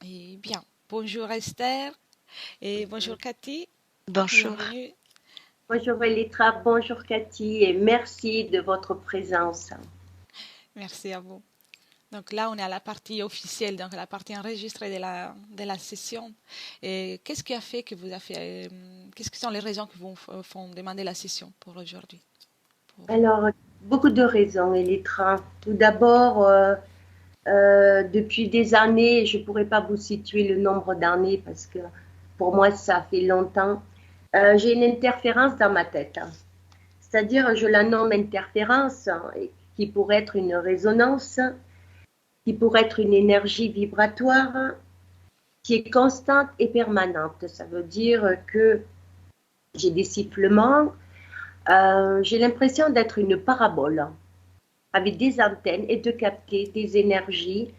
Et bien, bonjour Esther et bonjour Cathy, Bonjour. bienvenue. Bonjour Elitra, bonjour Cathy et merci de votre présence. Merci à vous. Donc là, on est à la partie officielle, donc la partie enregistrée de la session. Et qu'est-ce qui a fait que vous avez fait, qu'est-ce que sont les raisons qui vous font demander la session pour aujourd'hui? Pour- Alors, beaucoup de raisons Elitra. Tout d'abord, depuis des années, je ne pourrais pas vous situer le nombre d'années parce que pour moi, ça fait longtemps, j'ai une interférence dans ma tête. C'est-à-dire, je la nomme interférence, qui pourrait être une résonance, qui pourrait être une énergie vibratoire, qui est constante et permanente. Ça veut dire que j'ai des sifflements. J'ai l'impression d'être une parabole avec des antennes et de capter des énergies.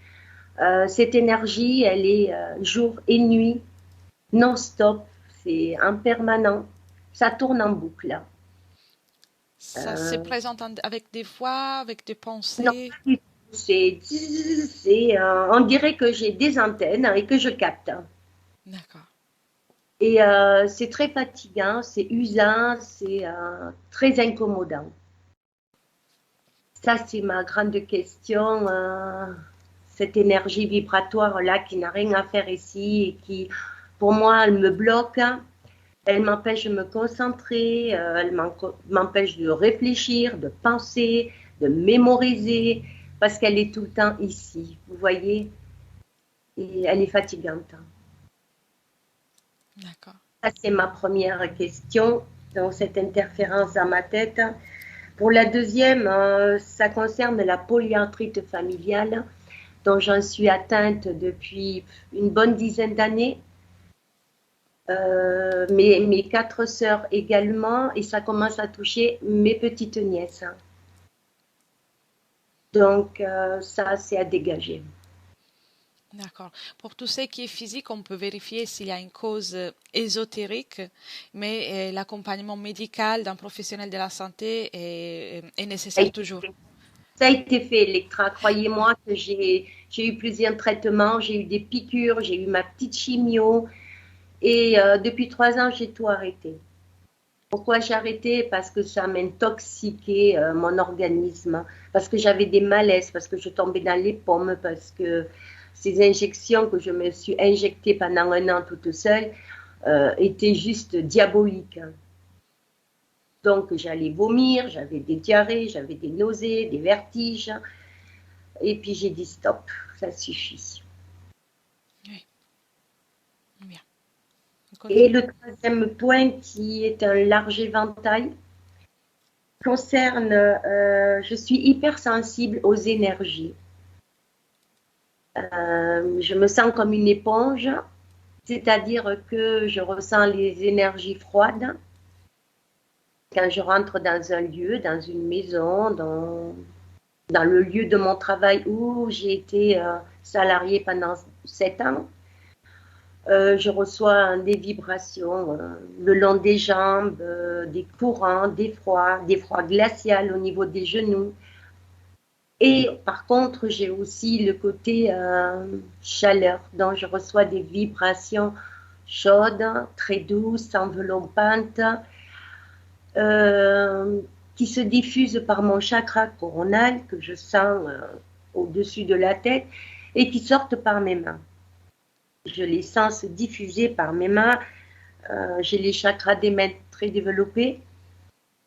Cette énergie, elle est jour et nuit, non-stop, c'est en permanent. Ça tourne en boucle. Ça se Euh, présente avec des voix, avec des non, pensées. on dirait que j'ai des antennes et que je capte. D'accord. Et c'est très fatigant, c'est usant, c'est très incommodant. Ça, c'est ma grande question. Cette énergie vibratoire-là qui n'a rien à faire ici et qui, pour moi, elle me bloque. Elle m'empêche de me concentrer, elle m'empêche de réfléchir, de penser, de mémoriser, parce qu'elle est tout le temps ici, vous voyez, et elle est fatigante. D'accord. Ça, c'est ma première question, donc cette interférence dans ma tête. Pour la deuxième, ça concerne la polyarthrite familiale, dont j'en suis atteinte depuis une bonne dizaine d'années. Mes quatre sœurs également, et ça commence à toucher mes petites nièces. Donc, ça, c'est à dégager. D'accord. Pour tout ce qui est physique, on peut vérifier s'il y a une cause ésotérique, mais l'accompagnement médical d'un professionnel de la santé est Ça a nécessaire été toujours. fait, ça a été fait, Electra. Croyez-moi que j'ai eu plusieurs traitements, j'ai eu des piqûres, j'ai eu ma petite chimio, et depuis 3 ans, j'ai tout arrêté. Pourquoi j'ai arrêté? Parce que ça m'intoxiquait mon organisme, parce que j'avais des malaises, parce que je tombais dans les pommes, parce que ces injections que je me suis injectées pendant un an toute seule étaient juste diaboliques. Donc j'allais vomir, j'avais des diarrhées, j'avais des nausées, des vertiges, et puis j'ai dit stop, ça suffit. Oui, bien. On Et continue. le troisième point, qui est un large éventail, concerne, je suis hypersensible aux énergies. Je me sens comme une éponge, c'est-à-dire que je ressens les énergies froides quand je rentre dans un lieu, dans une maison, dans le lieu de mon travail où j'ai été salariée pendant 7 ans. Je reçois des vibrations le long des jambes, des courants, des froids glaciaux au niveau des genoux. Et par contre, j'ai aussi le côté chaleur, dont je reçois des vibrations chaudes, très douces, enveloppantes, euh, qui se diffusent par mon chakra coronal, que je sens au-dessus de la tête, et qui sortent par mes mains. Je les sens se diffuser par mes mains. J'ai les chakras des mains très développés,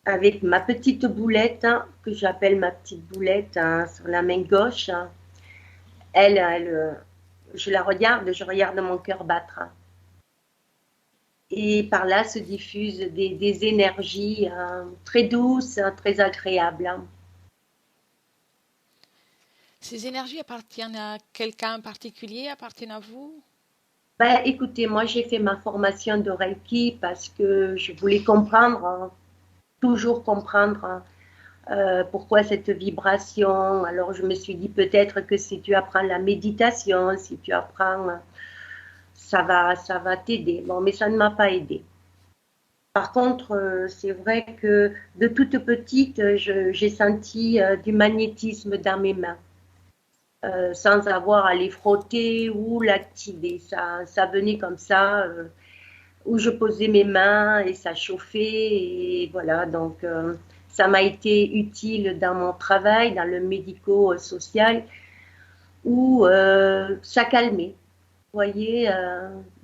avec ma petite boulette, que j'appelle ma petite boulette, sur la main gauche. Je regarde mon cœur battre. Et par là se diffusent des énergies très douces, très agréables. Ces énergies appartiennent à quelqu'un en particulier, appartiennent à vous? Ben, écoutez, moi j'ai fait ma formation de Reiki parce que je voulais comprendre, toujours comprendre pourquoi cette vibration. Alors je me suis dit peut-être que si tu apprends la méditation, si tu apprends, ça va t'aider. Bon, mais ça ne m'a pas aidé. Par contre, c'est vrai que de toute petite, j'ai senti du magnétisme dans mes mains. sans avoir à les frotter ou l'activer. Ça venait comme ça, où je posais mes mains et ça chauffait. Et voilà, donc ça m'a été utile dans mon travail, dans le médico-social, où ça calmait. Vous voyez,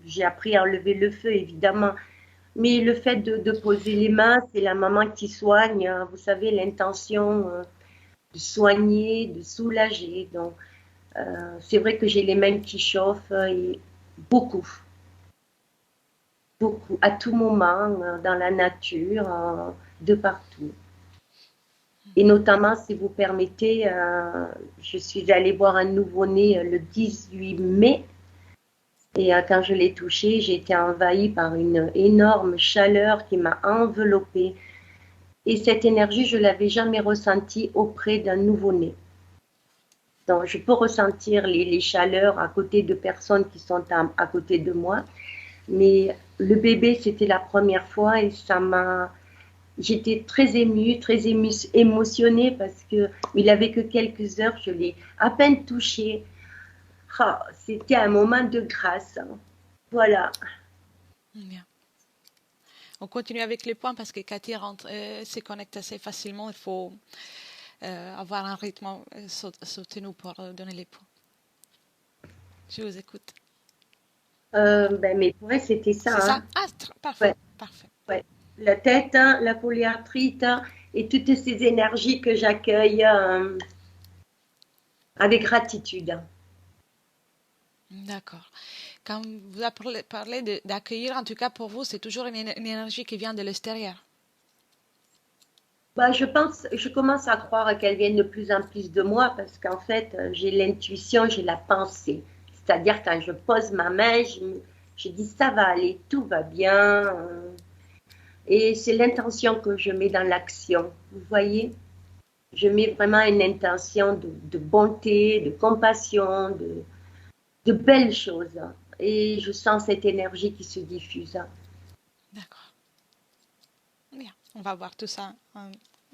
j'ai appris à enlever le feu, évidemment. Mais le fait de poser les mains, c'est la maman qui soigne. Vous savez, l'intention de soigner, de soulager. Donc, c'est vrai que j'ai les mains qui chauffent et beaucoup, beaucoup, à tout moment, dans la nature, de partout. Et notamment, si vous permettez, je suis allée voir un nouveau-né le 18 mai. Et quand je l'ai touché, j'ai été envahie par une énorme chaleur qui m'a enveloppée. Et cette énergie, je ne l'avais jamais ressentie auprès d'un nouveau-né. Donc, je peux ressentir les chaleurs à côté de personnes qui sont à côté de moi. Mais le bébé, c'était la première fois et ça m'a. J'étais très émotionnée parce que il avait que quelques heures, je l'ai à peine touché. Ah, c'était un moment de grâce. Voilà. Bien. On continue avec les points parce que Cathy se connecte assez facilement. Il faut avoir un rythme soutenu pour donner les points. Je vous écoute. Ben, mes points, c'était ça. C'est ça? Hein. Ah, parfait, Ouais, parfait. ouais. La tête, hein, la polyarthrite hein, et toutes ces énergies que j'accueille avec gratitude. D'accord. Quand vous parlez d'accueillir, en tout cas pour vous, c'est toujours une énergie qui vient de l'extérieur. Bah, je commence à croire qu'elles viennent de plus en plus de moi parce qu'en fait, j'ai l'intuition, j'ai la pensée. C'est-à-dire quand je pose ma main, je dis ça va aller, tout va bien. Et c'est l'intention que je mets dans l'action. Vous voyez, je mets vraiment une intention de bonté, de compassion, de belles choses. Et je sens cette énergie qui se diffuse. D'accord. Bien. On va voir tout ça en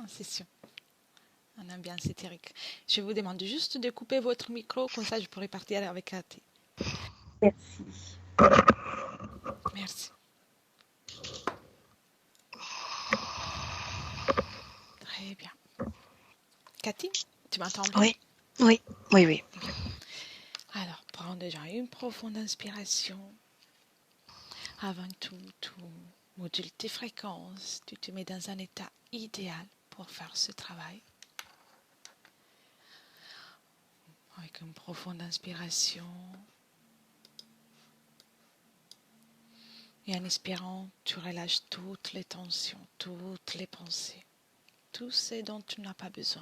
session, en ambiance éthérique. Je vous demande juste de couper votre micro, comme ça je pourrai partir avec Cathy. Merci. Merci. Très bien. Cathy, tu m'entends bien? Oui, oui, oui, oui. Bien. Alors, prends déjà une profonde inspiration. Avant tout, tu modules tes fréquences. Tu te mets dans un état idéal pour faire ce travail. Avec une profonde inspiration. Et en inspirant, tu relâches toutes les tensions, toutes les pensées, tout ce dont tu n'as pas besoin.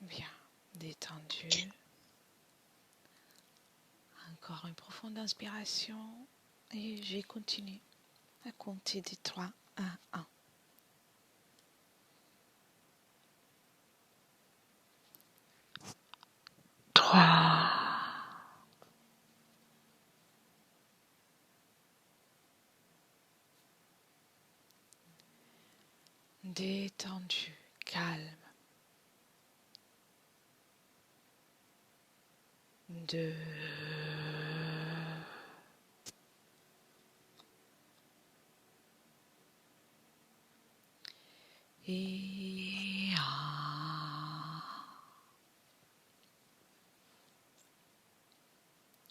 Bien, détendu. Encore une profonde inspiration. Et je continue à compter de 3 à 1. 3. Détendu, calme. 2. Et 1.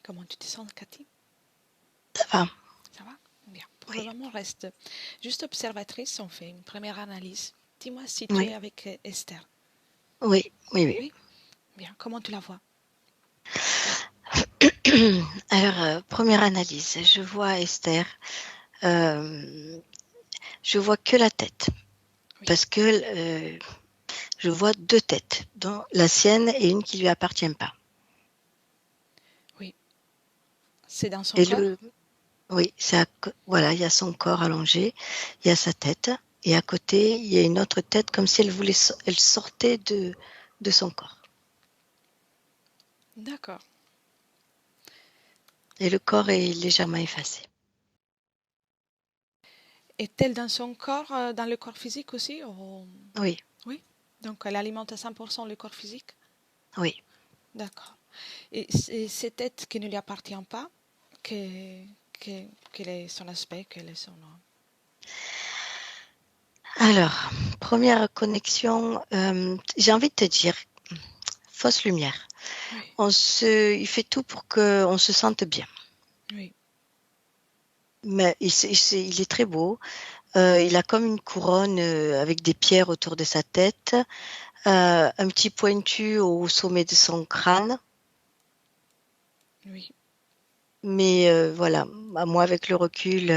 Comment tu te sens, Cathy? Ça va. Ça va? Bien. Pour Oui, le moment, reste juste observatrice. On fait une première analyse. Dis-moi si tu oui, es avec Esther. oui, oui, oui. Oui? Bien. Comment tu la vois? Alors, première analyse, je vois Esther, euh, je vois que la tête, Oui. parce que je vois deux têtes, dont la sienne et une qui lui appartient pas. Oui. C'est dans son Et corps? oui, voilà, il y a son corps allongé, il y a sa tête, et à côté, il y a une autre tête, comme si elle sortait de son corps. D'accord. Et le corps est légèrement effacé. Est-elle dans son corps, dans le corps physique aussi Oui, Oui. Donc elle alimente à 100% le corps physique? oui. D'accord. Et cette tête qui ne lui appartient pas, que, quel est son aspect, quel est son... Alors, première connexion, j'ai envie de te dire, fausse lumière. Oui, Il fait tout pour qu'on se sente bien. oui. Mais il est très beau. Il a comme une couronne avec des pierres autour de sa tête, un petit pointu au sommet de son crâne. Oui. Mais voilà, moi avec le recul,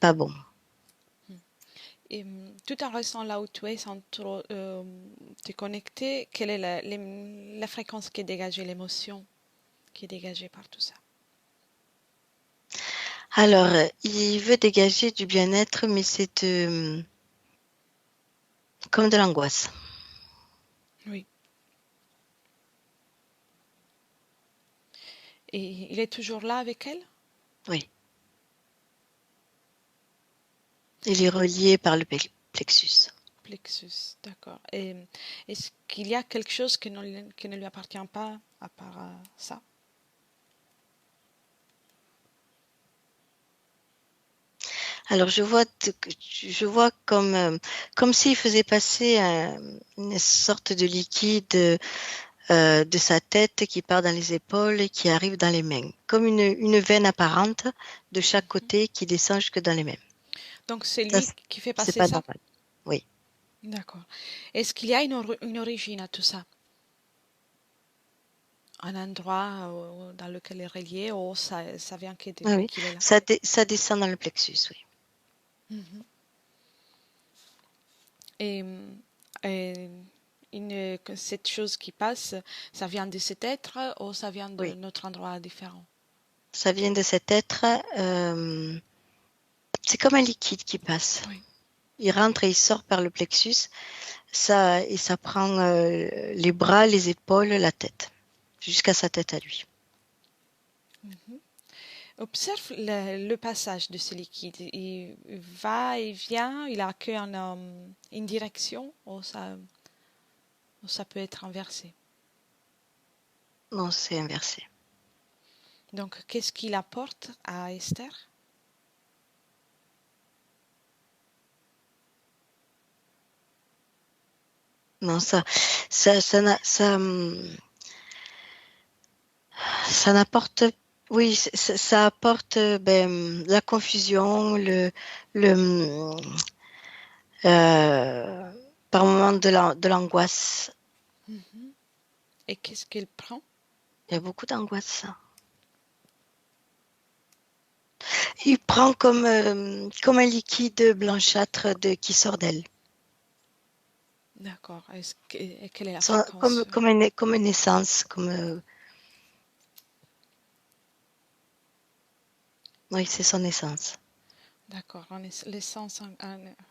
pas bon. Et tout en restant là où tu es, sans trop te connecter, quelle est la fréquence qui est dégagée, l'émotion qui est dégagée par tout ça? Alors, il veut dégager du bien-être, mais c'est comme de l'angoisse. Oui. Et il est toujours là avec elle? Oui, il est relié par le plexus. Plexus, d'accord. Et est-ce qu'il y a quelque chose qui ne lui appartient pas à part ça? Alors, je vois comme s'il faisait passer une sorte de liquide de sa tête qui part dans les épaules et qui arrive dans les mains, comme une veine apparente de chaque côté qui descend jusque dans les mains. Donc c'est Ça, lui qui fait c'est passer pas ça? normal. Oui. D'accord. Est-ce qu'il y a une origine à tout ça? Un endroit dans lequel il est relié ou ça vient que Oui, depuis oui. qu'il est là? Ça descend dans le plexus, oui. Mhm. Et, et cette chose qui passe, ça vient de cet être ou ça vient Oui. d'un autre endroit différent? Ça vient de cet être. C'est comme un liquide qui passe. Oui. Il rentre et il sort par le plexus. Et ça prend les bras, les épaules, la tête, jusqu'à sa tête à lui. Mhm. Observe le passage de ce liquide. Il va et vient, il a une direction ou ça peut être inversé. Non, c'est inversé. Donc, qu'est-ce qu'il apporte à Esther? Non, ça n'apporte, oui, ça apporte la confusion, le, euh, par moments de l'angoisse. Mhm. Et qu'est-ce qu'il prend? Il y a beaucoup d'angoisse. Il prend comme un liquide blanchâtre qui sort d'elle. D'accord. Et quelle est la fréquence? Comme une essence, oui, c'est son essence. D'accord. L'essence,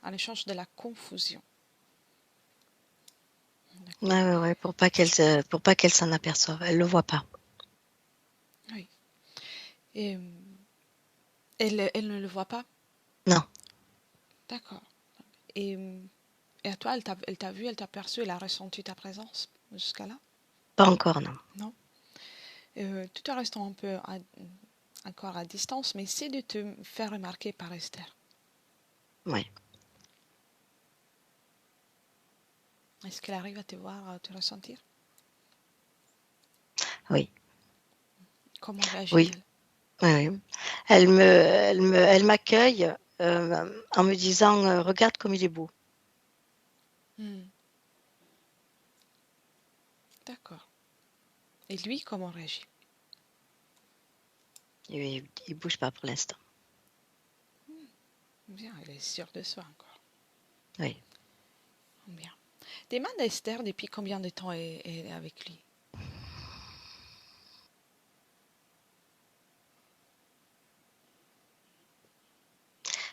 en échange de la confusion. Ouais, D'accord. ouais, ouais, pour pas qu'elle s'en aperçoive. Elle le voit pas. Oui. Et elle ne le voit pas? Non, D'accord. Et, et à toi, elle t'a vu, elle t'a perçu, elle a ressenti ta présence jusqu'à là? pas encore, non. Non? Tout en restant un peu encore à distance, mais essaie de te faire remarquer par Esther. Oui, Est-ce qu'elle arrive à te voir, à te ressentir? oui, Comment oui, réagit-elle? oui, oui. Elle m'accueille en me disant, regarde comme il est beau. Hmm, d'accord. Et lui, comment réagit? Il bouge pas pour l'instant. Bien, elle est sûre de soi encore. Oui. Bien. Demande à Esther depuis combien de temps elle est avec lui.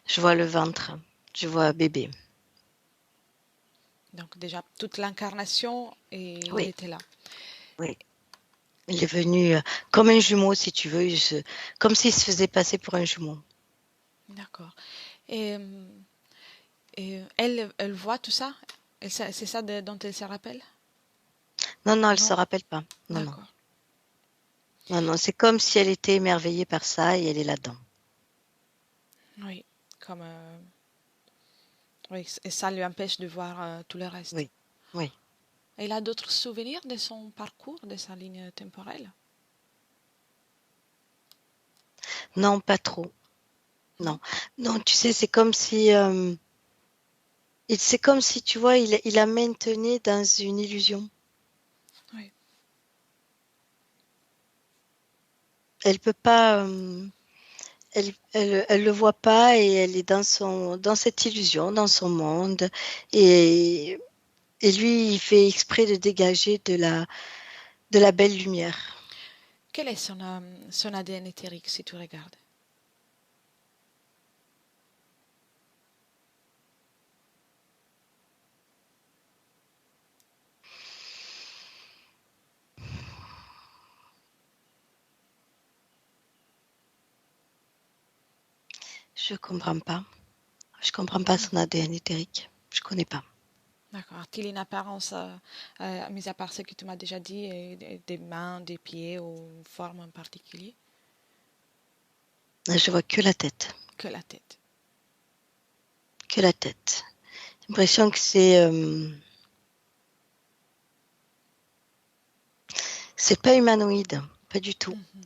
Je vois le ventre, je vois bébé. Donc déjà, toute l'incarnation, et il Oui, était là. oui. Il est venu comme un jumeau, si tu veux, comme s'il se faisait passer pour un jumeau. D'accord. Et, elle voit tout ça? C'est ça dont elle se rappelle? Non, non, elle se Non? rappelle pas. Non, non. D'accord. Non, non, c'est comme si elle était émerveillée par ça et elle est là-dedans. Oui. Comme, oui, et ça lui empêche de voir tout le reste. Oui, oui. Elle a d'autres souvenirs de son parcours, de sa ligne temporelle? Non, pas trop. Non? Non. Non, tu sais, c'est comme si, tu vois, il la maintenait dans une illusion. Oui. Elle peut pas, elle le voit pas et elle est dans cette illusion, dans son monde. Et, et lui, il fait exprès de dégager de la belle lumière. Quel est son ADN éthérique, si tu regardes? Je comprends pas. Je comprends pas son ADN éthérique. Je connais pas. D'accord. A-t-il une apparence, mis à part ce que tu m'as déjà dit, des mains, des pieds ou une forme en particulier? Je vois que la tête. Que la tête. Que la tête. J'ai l'impression que c'est pas humanoïde. Pas du tout. Mhm.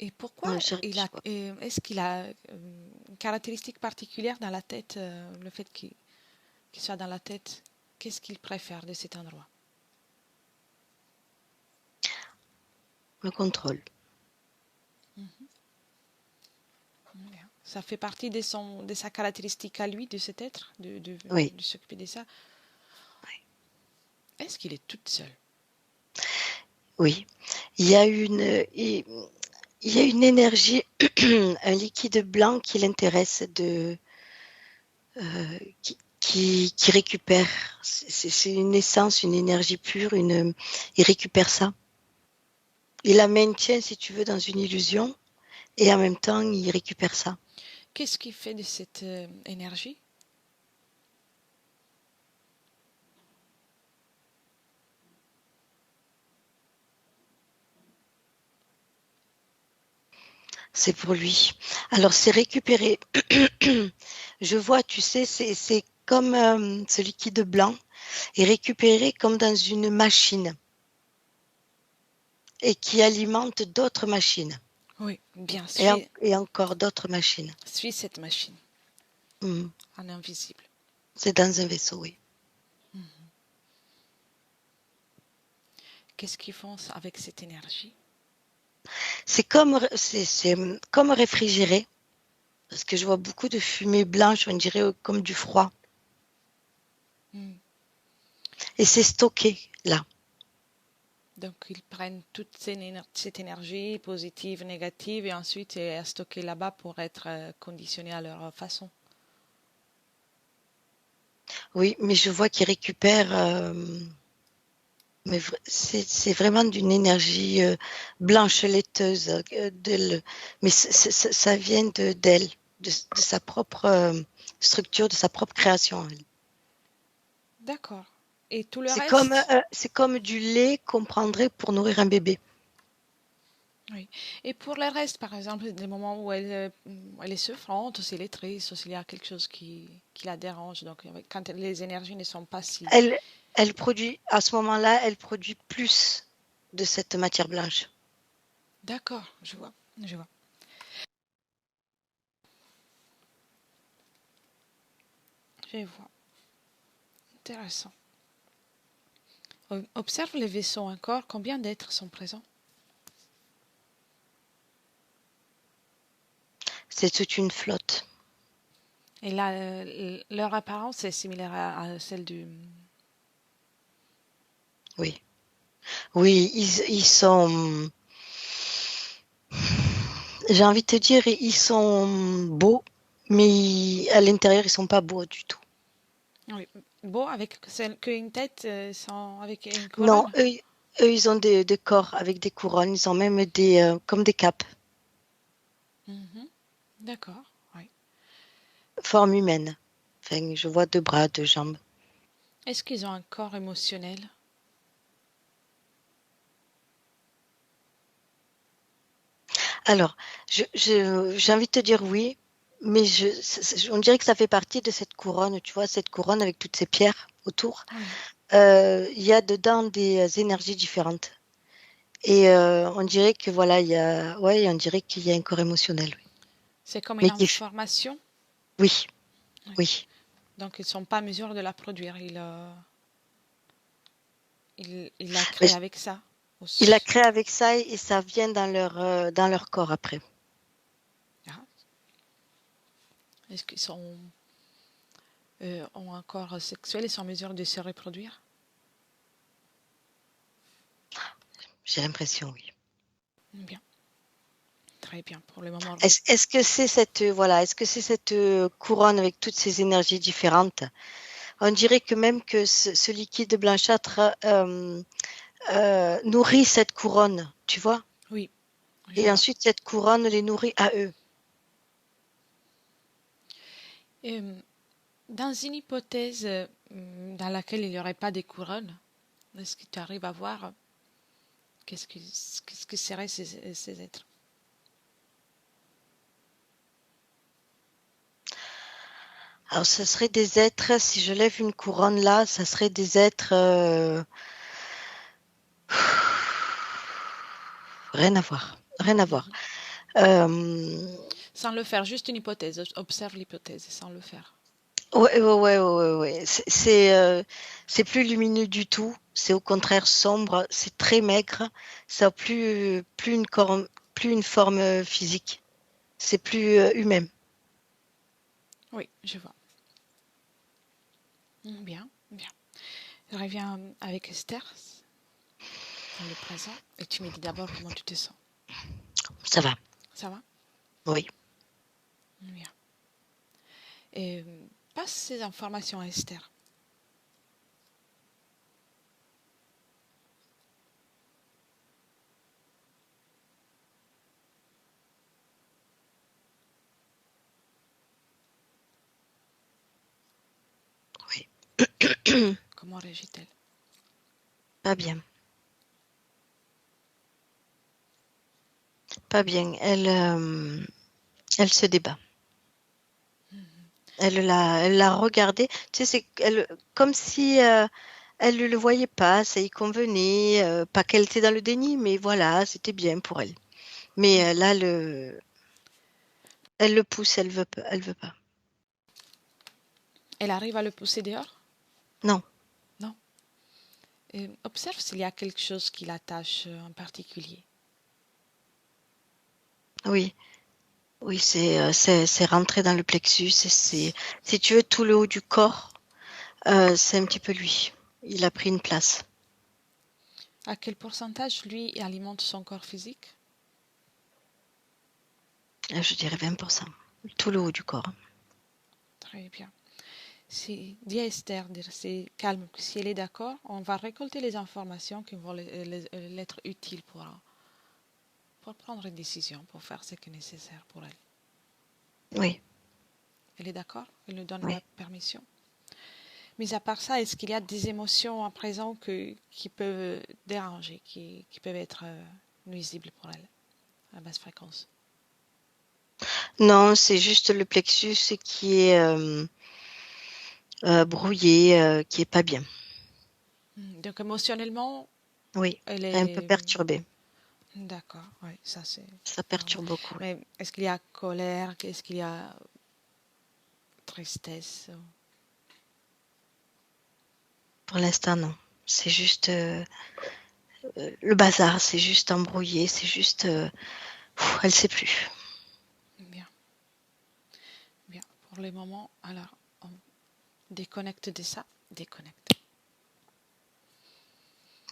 Et pourquoi Non, je vois. est-ce qu'il a une caractéristique particulière dans la tête, le fait qu'il soit dans la tête? Qu'est-ce qu'il préfère de cet endroit? Le contrôle. Bien. Ça fait partie de sa caractéristique à lui, de cet être, Oui. de s'occuper de ça. Est-ce qu'il est toute seule? Oui. Il y a il il y a une énergie, un liquide blanc qui l'intéresse qui récupère. C'est une essence, une énergie pure, il récupère ça. Il la maintient, si tu veux, dans une illusion et en même temps, il récupère ça. Qu'est-ce qu'il fait de cette énergie? C'est pour lui. Alors, c'est récupéré. Je vois, tu sais, c'est comme ce liquide blanc est récupéré comme dans une machine et qui alimente d'autres machines Oui, bien, et encore d'autres machines. suis cette machine, Mm. en invisible. C'est dans un vaisseau, oui. Qu'est-ce qu'ils font avec cette énergie? C'est comme réfrigéré parce que je vois beaucoup de fumée blanche, on dirait comme du froid. Hmm. Et c'est stocké là. Donc, ils prennent toute cette énergie positive, négative, et ensuite est stockée là-bas pour être conditionnée à leur façon. Oui, mais je vois qu'ils récupèrent. Mais c'est vraiment d'une énergie blanche laiteuse. Mais ça vient d'elle, de sa propre structure, de sa propre création. Elle. D'accord. Et tout le reste? C'est comme du lait qu'on prendrait pour nourrir un bébé. Oui. Et pour le reste, par exemple, des moments où elle est souffrante, ou s'il est triste, ou s'il y a quelque chose qui la dérange, donc quand les énergies ne sont pas si... Elle, elle produit, à ce moment-là, elle produit plus de cette matière blanche. D'accord, je vois, je vois. Je vois. Intéressant. Observe les vaisseaux encore. Combien d'êtres sont présents? C'est toute une flotte. Et là, leur apparence est similaire à celle du... Oui. Oui, ils sont, j'ai envie de te dire, ils sont beaux, mais à l'intérieur, ils sont pas beaux du tout. Oui. Beau, avec qu'une tête sans, avec une Non, couronne? Eux, ils ont des corps avec des couronnes. Ils ont même comme des capes, Mhm. D'accord, oui. forme humaine. Enfin, je vois 2 bras, 2 jambes. Est-ce qu'ils ont un corps émotionnel? Alors, j'ai envie de te dire oui, mais on dirait que ça fait partie de cette couronne, tu vois, cette couronne avec toutes ces pierres autour. Oui. Il y a dedans des énergies différentes. Et on dirait que voilà, on dirait qu'il y a un corps émotionnel, oui. C'est comme une Mais information. oui, Oui. oui. Donc ils ne sont pas en mesure de la produire. Il l'a Mais créé avec ça il a aussi. créé avec ça et ça vient dans leur corps après. Ah. Est-ce qu'ils ont un corps sexuel et sont en mesure de se reproduire? J'ai l'impression, oui. Bien, très bien. Pour le moment, Est-ce que c'est cette couronne avec toutes ces énergies différentes? On dirait que même que ce liquide blanchâtre nourrit cette couronne, tu vois? oui, je Et vois. ensuite, cette couronne les nourrit à eux. Euh, Dans une hypothèse dans laquelle il n'y aurait pas de couronne, est-ce que tu arrives à voir qu'est-ce que seraient ces êtres? Alors, ce serait des êtres, si je lève une couronne là, ça serait des êtres rien à voir, rien à voir. Mhm. Euh, Sans le faire, juste une hypothèse. Observe l'hypothèse sans le faire. ouais. C'est plus lumineux du tout. C'est au contraire sombre. C'est très maigre. Ça a plus une forme physique. C'est plus humain. Oui, je vois. Bien, bien. Je reviens avec Esther dans le présent et tu me dis d'abord comment tu te sens. Ça va. Ça va? Oui. Bien. Et passe ces informations à Esther. Oui. Comment réagit-elle? Pas bien. Pas bien. Elle se débat. Elle l'a regardé. Tu sais, comme si elle ne le voyait pas, ça y convenait. Pas qu'elle était dans le déni, mais voilà, c'était bien pour elle. Mais là, elle le pousse, elle veut pas. Elle arrive à le pousser dehors? Non, Non. Observe s'il y a quelque chose qui l'attache en particulier. oui, oui, c'est rentré dans le plexus. Si tu veux, tout le haut du corps, c'est un petit peu lui. Il a pris une place. À quel pourcentage lui alimente son corps physique? Je dirais 20%. Tout le haut du corps. Très bien. Dis à Esther, c'est calme. Si elle est d'accord, on va récolter les informations qui vont l'être utiles pour prendre une décision, pour faire ce qui est nécessaire pour elle. Oui, Elle est d'accord? Elle nous donne la oui. permission. Mais à part ça, est-ce qu'il y a des émotions à présent qui peuvent déranger, qui peuvent être nuisibles pour elle, à basse fréquence? Non, c'est juste le plexus qui est brouillé, qui est pas bien. Donc émotionnellement, Oui, elle un peu est... perturbé. D'accord, oui, ça c'est Ça normal. perturbe beaucoup. Oui. Mais est-ce qu'il y a colère? Est-ce qu'il y a tristesse? Pour l'instant, non. C'est juste le bazar, c'est juste embrouillé, c'est juste... elle sait plus. Bien, bien. Pour le moment, alors, on déconnecte de ça. Déconnecte.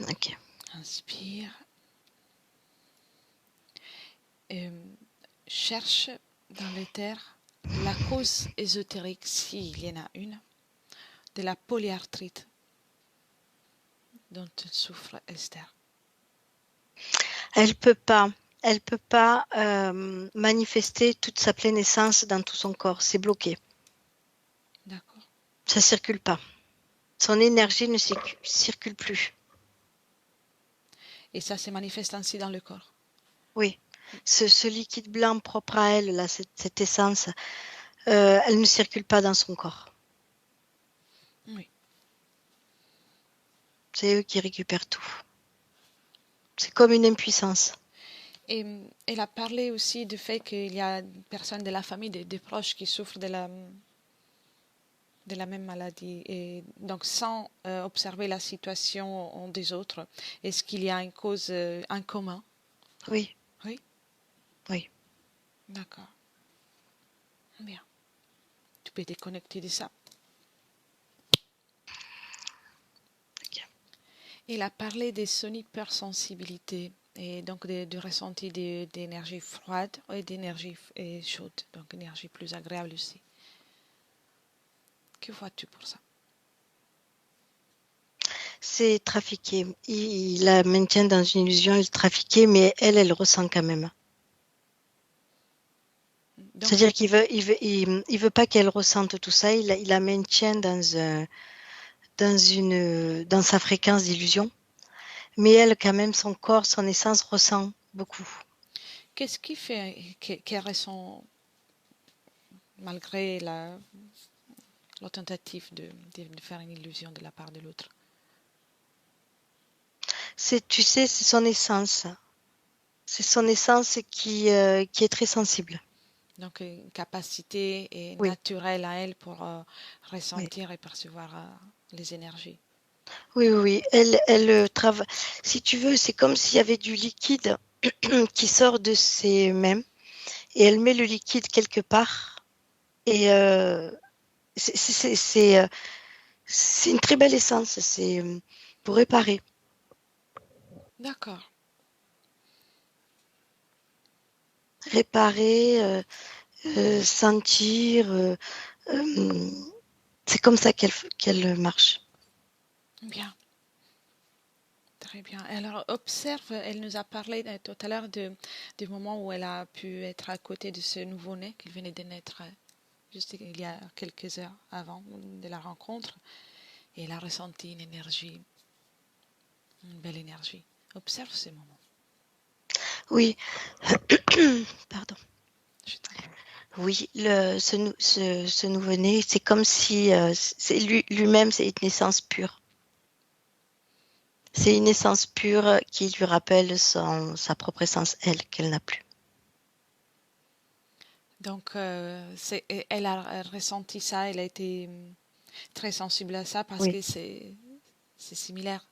Ok. Inspire. Et cherche dans l'éther la cause ésotérique, s'il y en a une, de la polyarthrite dont souffre Esther. Elle peut pas manifester toute sa pleine essence dans tout son corps. C'est bloqué. D'accord. Ça circule pas. Son énergie ne circule plus. Et ça se manifeste ainsi dans le corps. Oui. Ce liquide blanc propre à elle, là, cette essence, elle ne circule pas dans son corps. Oui. C'est eux qui récupèrent tout. C'est comme une impuissance. Et elle a parlé aussi du fait qu'il y a des personnes de la famille, des proches qui souffrent de la même maladie. Et donc, sans observer la situation des autres, est-ce qu'il y a une cause en commun? Oui, Oui, oui. d'accord. Bien. Tu peux déconnecter de ça. Elle a parlé des son hypersensibilité et donc du ressenti d'énergie froide et d'énergie chaude, donc énergie plus agréable aussi. Que vois-tu pour ça? C'est trafiqué. Il la maintient dans une illusion, il trafiqué, mais elle ressent quand même. Donc, C'est-à-dire il veut pas qu'elle ressente tout ça. Il la maintient dans sa fréquence d'illusion. Mais elle, quand même, son corps, son essence ressent beaucoup. qu'est-ce qui fait qu'elle ressent, malgré la tentative de faire une illusion de la part de l'autre? Tu sais, c'est son essence. C'est son essence qui est très sensible. Donc, une capacité Oui, naturelle à elle pour oui. ressentir et percevoir les énergies. Oui, oui, oui. Elle travaille. Si tu veux, c'est comme s'il y avait du liquide qui sort de ses mains et elle met le liquide quelque part. Et c'est c'est- c'est, euh, c'est une très belle essence. C'est pour réparer. D'accord, Réparer, sentir. Euh, c'est comme ça qu'elle marche. bien. Très bien. Alors, observe, elle nous a parlé tout à l'heure du moment où elle a pu être à côté de ce nouveau-né qui venait de naître juste il y a quelques heures avant de la rencontre. Et elle a ressenti une énergie, une belle énergie. Observe ces moments. Oui, pardon. Je t'en prie. Oui, ce nouveau-né, c'est comme si lui-même, c'est une essence pure. C'est une essence pure qui lui rappelle sa propre essence, elle, qu'elle n'a plus. Donc, elle a ressenti ça, elle a été très sensible à ça parce Oui, que c'est similaire.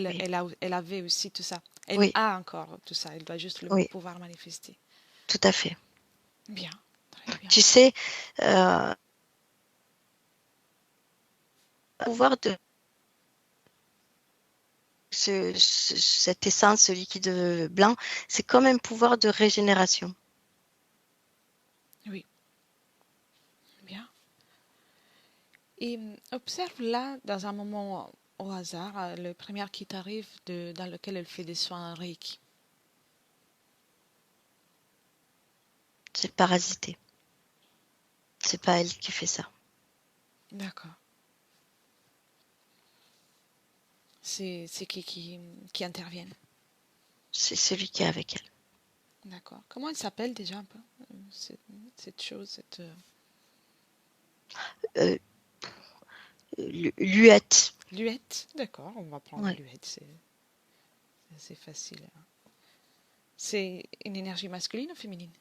oui, Elle avait aussi tout ça. Elle oui, a encore tout ça. Elle doit juste le oui, pouvoir manifester. tout à fait. Bien, très bien. Tu sais, euh, pouvoir de cette essence, ce liquide blanc, c'est comme un pouvoir de régénération. Oui, bien. Et observe là, dans un moment au hasard, le premier qui t'arrive dans lequel elle fait des soins Reiki. C'est parasité. C'est pas elle qui fait ça. D'accord. C'est qui interviennent. C'est celui qui est avec elle. D'accord. Comment elle s'appelle déjà un peu, cette chose, Euh, Luette. Luette? D'accord, on va prendre Ouais. Luette, c'est facile. C'est une énergie masculine ou féminine?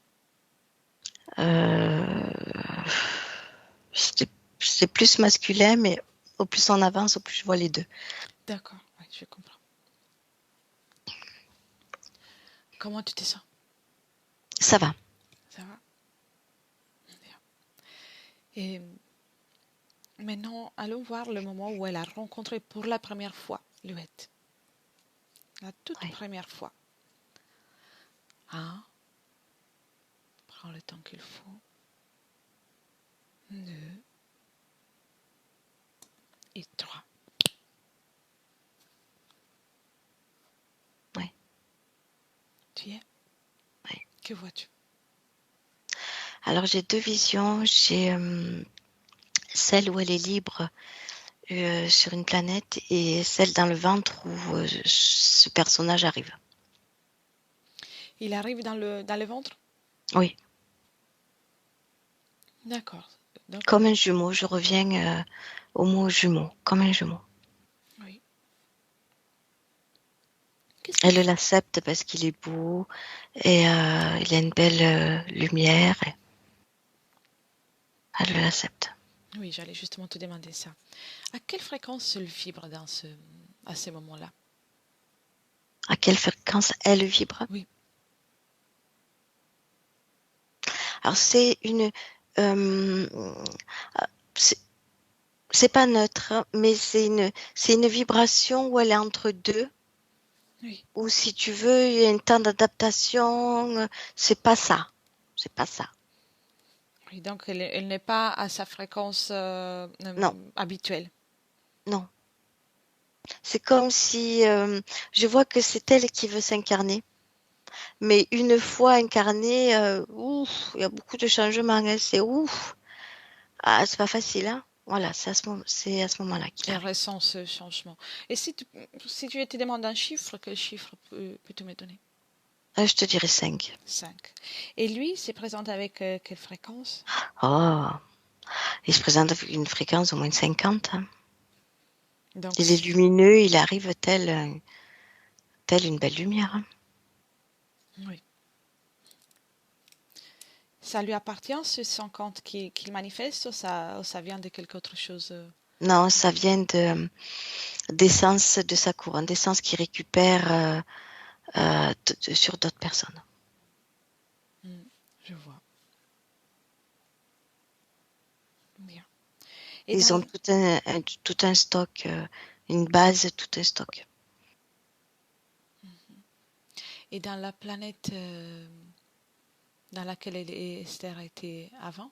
Euh, c'est c'est plus masculin, mais au plus on avance, au plus je vois les deux. D'accord, oui, je comprends. Comment tu te sens? Ça va. Ça va? Bien. Et maintenant, allons voir le moment où elle a rencontré pour la première fois Luette. La toute Oui. première fois. Un, prends le temps qu'il faut. Deux et trois. Oui. Tu y es? Oui. Que vois-tu? Alors j'ai deux visions. J'ai celle où elle est libre sur une planète et celle dans le ventre où ce personnage arrive. Il arrive dans le ventre? Oui, D'accord. Donc, comme un jumeau. Je reviens au mot jumeau, comme un jumeau. oui. Qu'est-ce qu'il Elle fait? l'accepte parce qu'il est beau et il a une belle lumière. Et elle l'accepte. Oui, j'allais justement te demander ça. À quelle fréquence elle vibre à ces moments-là? À quelle fréquence elle vibre? Oui, Alors c'est une, euh, c'est c'est pas neutre, hein, mais c'est une vibration où elle est entre deux. oui, Ou si tu veux, il y a un temps d'adaptation. C'est pas ça. C'est pas ça. oui. Donc, elle n'est pas à sa fréquence Non, habituelle. non. C'est comme si je vois que c'est elle qui veut s'incarner. Mais une fois incarnée, ouf, il y a beaucoup de changements. Hein, c'est ouf. Ah, c'est pas facile, hein. Voilà, c'est à ce moment-là qu'il Elle arrive. ressent ce changement. Et si tu te demandes un chiffre, quel chiffre peux-tu me donner? Je te dirais 5. 5. Et lui, se présente avec quelle fréquence? Oh, il se présente avec une fréquence au moins de 50. Hein. Donc, Il est lumineux, il arrive tel une belle lumière. Hein. oui. Ça lui appartient, ce 50 qu'il manifeste, ou ça vient de quelque autre chose? Non, ça vient d'essence de sa couronne, d'essence qu'il récupère sur d'autres personnes. Hmm, je vois. Bien. Et Ils ont dans, tout un stock, une base, tout un stock. et dans la planète dans laquelle Esther était avant,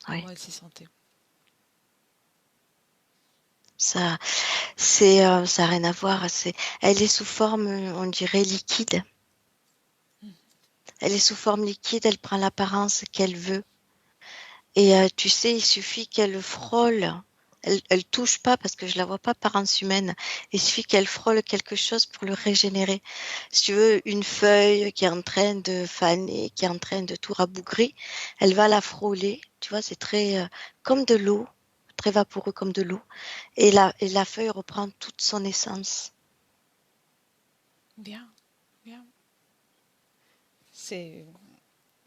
Oui, comment elle se sentait? ça, ça a rien à voir. Elle est sous forme, on dirait liquide. Elle est sous forme liquide, elle prend l'apparence qu'elle veut. Et tu sais, il suffit qu'elle frôle. Elle touche pas parce que je la vois pas apparence humaine. Il suffit qu'elle frôle quelque chose pour le régénérer. Si tu veux, une feuille qui est en train de faner, qui est en train de tout rabougrir, elle va la frôler. Tu vois, c'est très comme de l'eau, très vaporeux comme de l'eau. Et la feuille reprend toute son essence. Bien, bien. C'est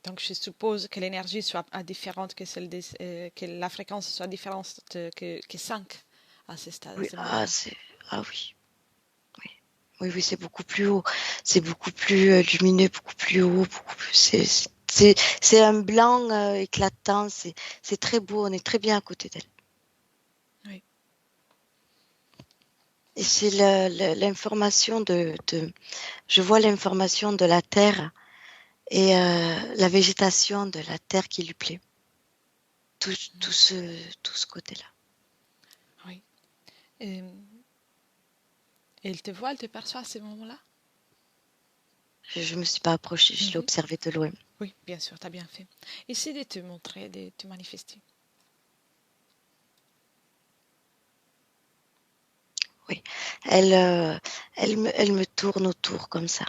donc je suppose que l'énergie soit différente que que la fréquence soit différente que 5 à ce stade, à Oui, ce moment-là. ah oui, oui, oui, oui, c'est beaucoup plus haut, c'est beaucoup plus lumineux, beaucoup plus haut, beaucoup plus. C'est un blanc éclatant, c'est très beau, on est très bien à côté d'elle. Oui, Et c'est l'information je vois l'information de la terre et la végétation de la terre qui lui plaît. Tout, tout ce côté-là. oui. Et, elle te voit, elle te perçoit à ce moment-là? Je me suis pas approchée, je l'ai Mhm. observé de loin. Oui, bien sûr, tu as bien fait. Essaie de te montrer, de te manifester. Oui, elle me tourne autour comme ça.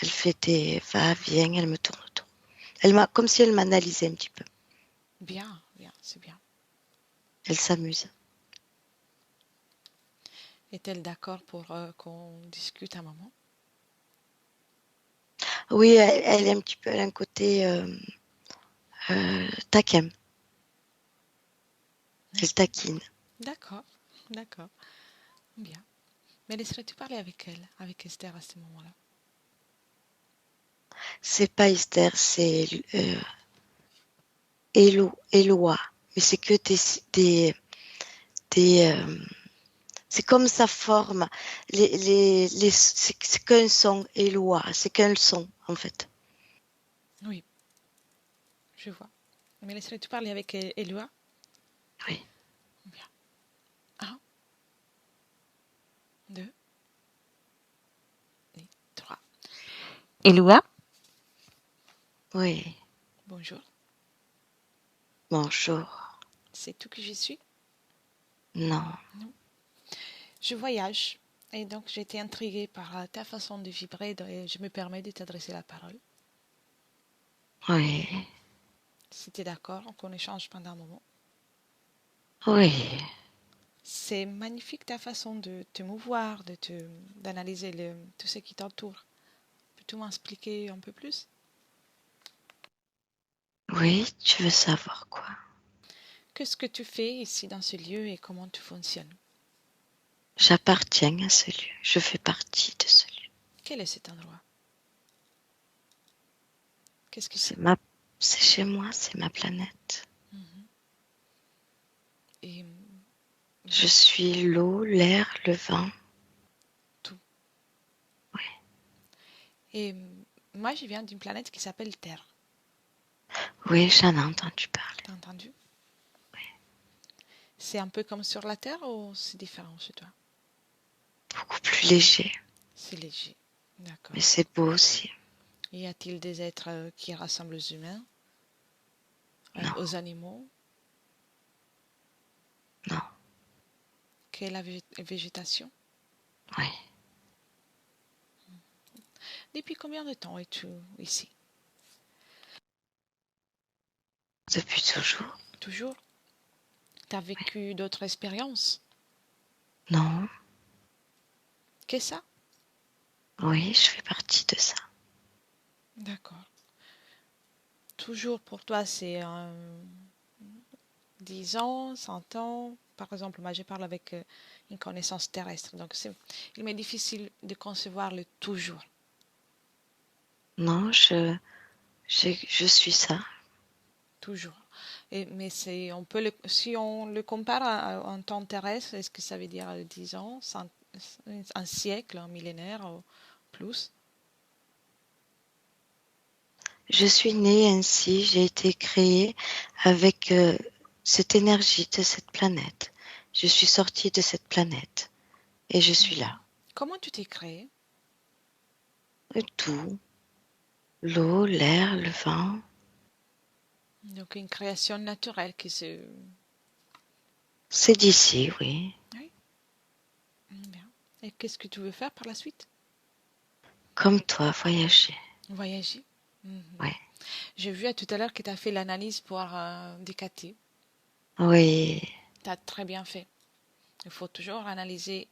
Elle fait des va-vient, elle me tourne autour. Comme si elle m'analysait un petit peu. Bien, bien, c'est bien. Elle s'amuse. Est-elle d'accord pour qu'on discute un moment? Oui, elle est un petit peu, elle a un côté taquin. Elle taquine. D'accord, d'accord, bien. Mais laisserais-tu parler avec elle, avec Esther à ce moment-là? C'est pas Esther, c'est Eloa. Mais c'est que des c'est comme sa forme. C'est qu'un son, Eloa. C'est qu'un son, en fait. Oui, je vois. Mais laisserais-tu parler avec Eloi? Oui. Bien. Un, deux, et trois. Eloua, Oui, bonjour. bonjour. C'est tout que je suis? Non, Non. Je voyage et donc j'ai été intriguée par ta façon de vibrer et je me permets de t'adresser la parole. oui, Si tu es d'accord, qu'on échange pendant un moment. oui. C'est magnifique ta façon de te mouvoir, d'analyser tout ce qui t'entoure. Peux-tu m'expliquer un peu plus? Oui, tu veux savoir quoi? Qu'est-ce que tu fais ici dans ce lieu et comment tu fonctionnes? J'appartiens à ce lieu. Je fais partie de ce lieu. Quel est cet endroit? Qu'est-ce que c'est? C'est chez moi, c'est ma planète. Mhm. Et Je suis l'eau, l'air, le vent. tout. Oui, Et moi, je viens d'une planète qui s'appelle Terre. oui, j'en ai entendu parler. T'as entendu? Oui, C'est un peu comme sur la Terre ou c'est différent chez toi? beaucoup plus léger, C'est léger. D'accord. mais c'est beau aussi. Y a-t-il des êtres qui ressemblent aux humains, Non, aux animaux? non, Quelle est la végétation? oui. Depuis combien de temps es-tu ici? Depuis toujours. Toujours? T'as vécu d'autres expériences? Non, Qu'est-ce ça? oui, je fais partie de ça. D'accord. Toujours pour toi, c'est 10 ans, 100 ans. Par exemple, moi, je parle avec une connaissance terrestre. Donc, il m'est difficile de concevoir le toujours. Non, je suis ça. Toujours. Mais si on le compare à un temps terrestre, est-ce que ça veut dire 10 ans, un siècle, un millénaire ou plus? Je suis née ainsi, j'ai été créée avec cette énergie de cette planète. Je suis sortie de cette planète et je suis là. Comment tu t'es créé? Tout, l'eau, l'air, le vent. Donc, une création naturelle qui se... C'est d'ici, oui. Oui, bien. Et qu'est-ce que tu veux faire par la suite? Comme toi, voyager. Voyager. Mhm. Oui, J'ai vu tout à l'heure que tu as fait l'analyse pour Ducati. oui, Tu as très bien fait. Il faut toujours analyser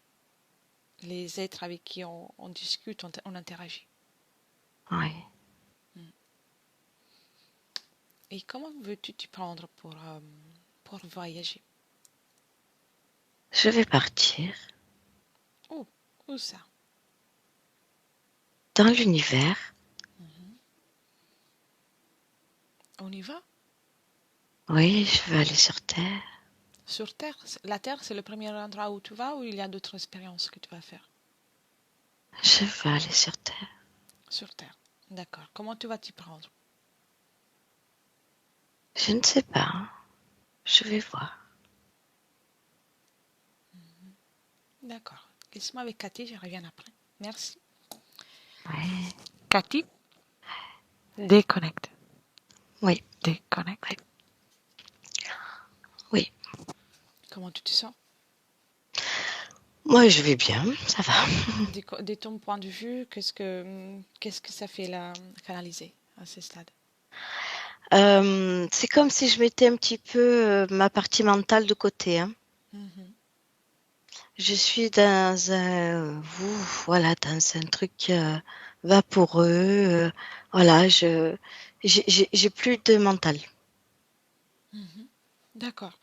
les êtres avec qui on discute, on interagit. oui. Et comment veux-tu t'y prendre pour voyager? Je vais partir Oh, où ça? dans l'univers. On y va? Oui, je vais aller sur Terre. Sur Terre? La Terre, c'est le premier endroit où tu vas ou il y a d'autres expériences que tu vas faire? Je vais aller sur Terre. Sur Terre. D'accord. Comment tu vas t'y prendre? Je ne sais pas. Je vais voir. D'accord. Laisse-moi avec Cathy, je reviens après. Merci. Oui, Cathy, déconnecte. oui, Déconnecte. oui. Comment tu te sens? Moi, je vais bien, ça va. De ton point de vue, qu'est-ce que ça fait là, canaliser à ce stade? C'est comme si je mettais un petit peu ma partie mentale de côté, hein. Mhm. Je suis dans voilà, dans un truc vaporeux. Voilà, j'ai plus de mental. Mhm. D'accord.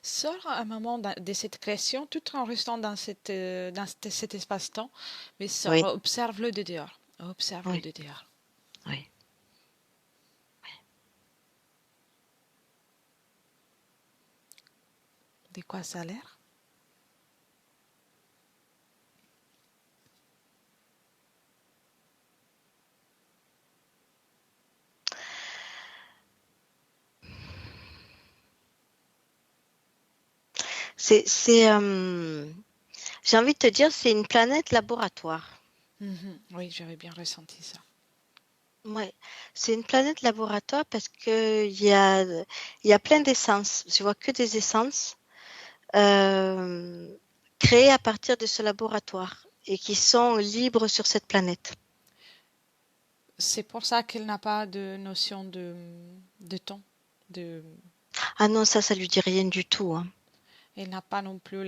Sors un moment de cette création tout en restant cet espace-temps, mais sors, Oui, observe-le de dehors. Observe-le oui, de dehors. oui. De quoi ça a l'air? C'est, j'ai envie de te dire, c'est une planète laboratoire. Mhm. Oui, j'avais bien ressenti ça. Ouais. C'est une planète laboratoire parce que il y a plein d'essences. Je vois que des essences euh, créées à partir de ce laboratoire et qui sont libres sur cette planète. C'est pour ça qu'elle n'a pas de notion de temps. De, Ah non, ça lui dit rien du tout, hein. elle n'a pas non plus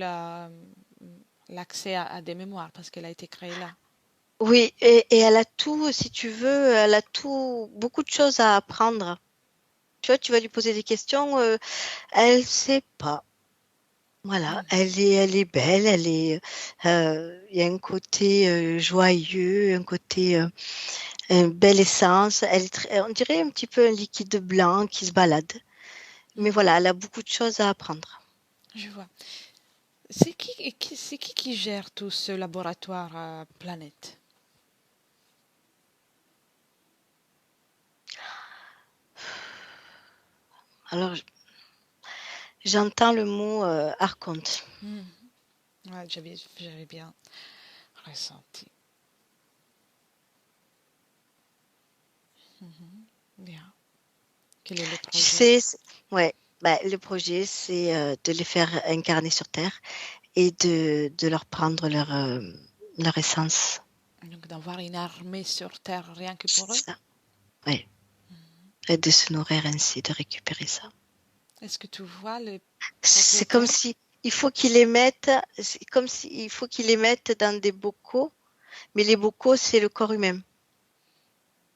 l'accès à des mémoires parce qu'elle a été créée là. Oui, et elle a tout, si tu veux, elle a tout, beaucoup de choses à apprendre. Tu vois, tu vas lui poser des questions, elle sait pas. Voilà, Mhm. elle est belle, il y a un côté joyeux, un côté belle essence. On dirait un petit peu un liquide blanc qui se balade. Mais Mhm. voilà, elle a beaucoup de choses à apprendre. Je vois. C'est qui gère tout ce laboratoire à Planète? Alors, j'entends le mot archonte. Mhm. Ouais, j'avais bien ressenti. Mhm. Bien. Quel est le Tu projet? sais, ouais, bah, le projet, c'est de les faire incarner sur Terre et de leur prendre leur essence. Donc d'avoir une armée sur Terre rien que pour eux? C'est ça, ouais. Et de se nourrir ainsi, de récupérer ça. Est-ce que tu vois le C'est comme propriétaire? si il faut qu'ils les mettent, c'est comme si il faut qu'ils les mettent dans des bocaux, mais les bocaux, c'est le corps humain.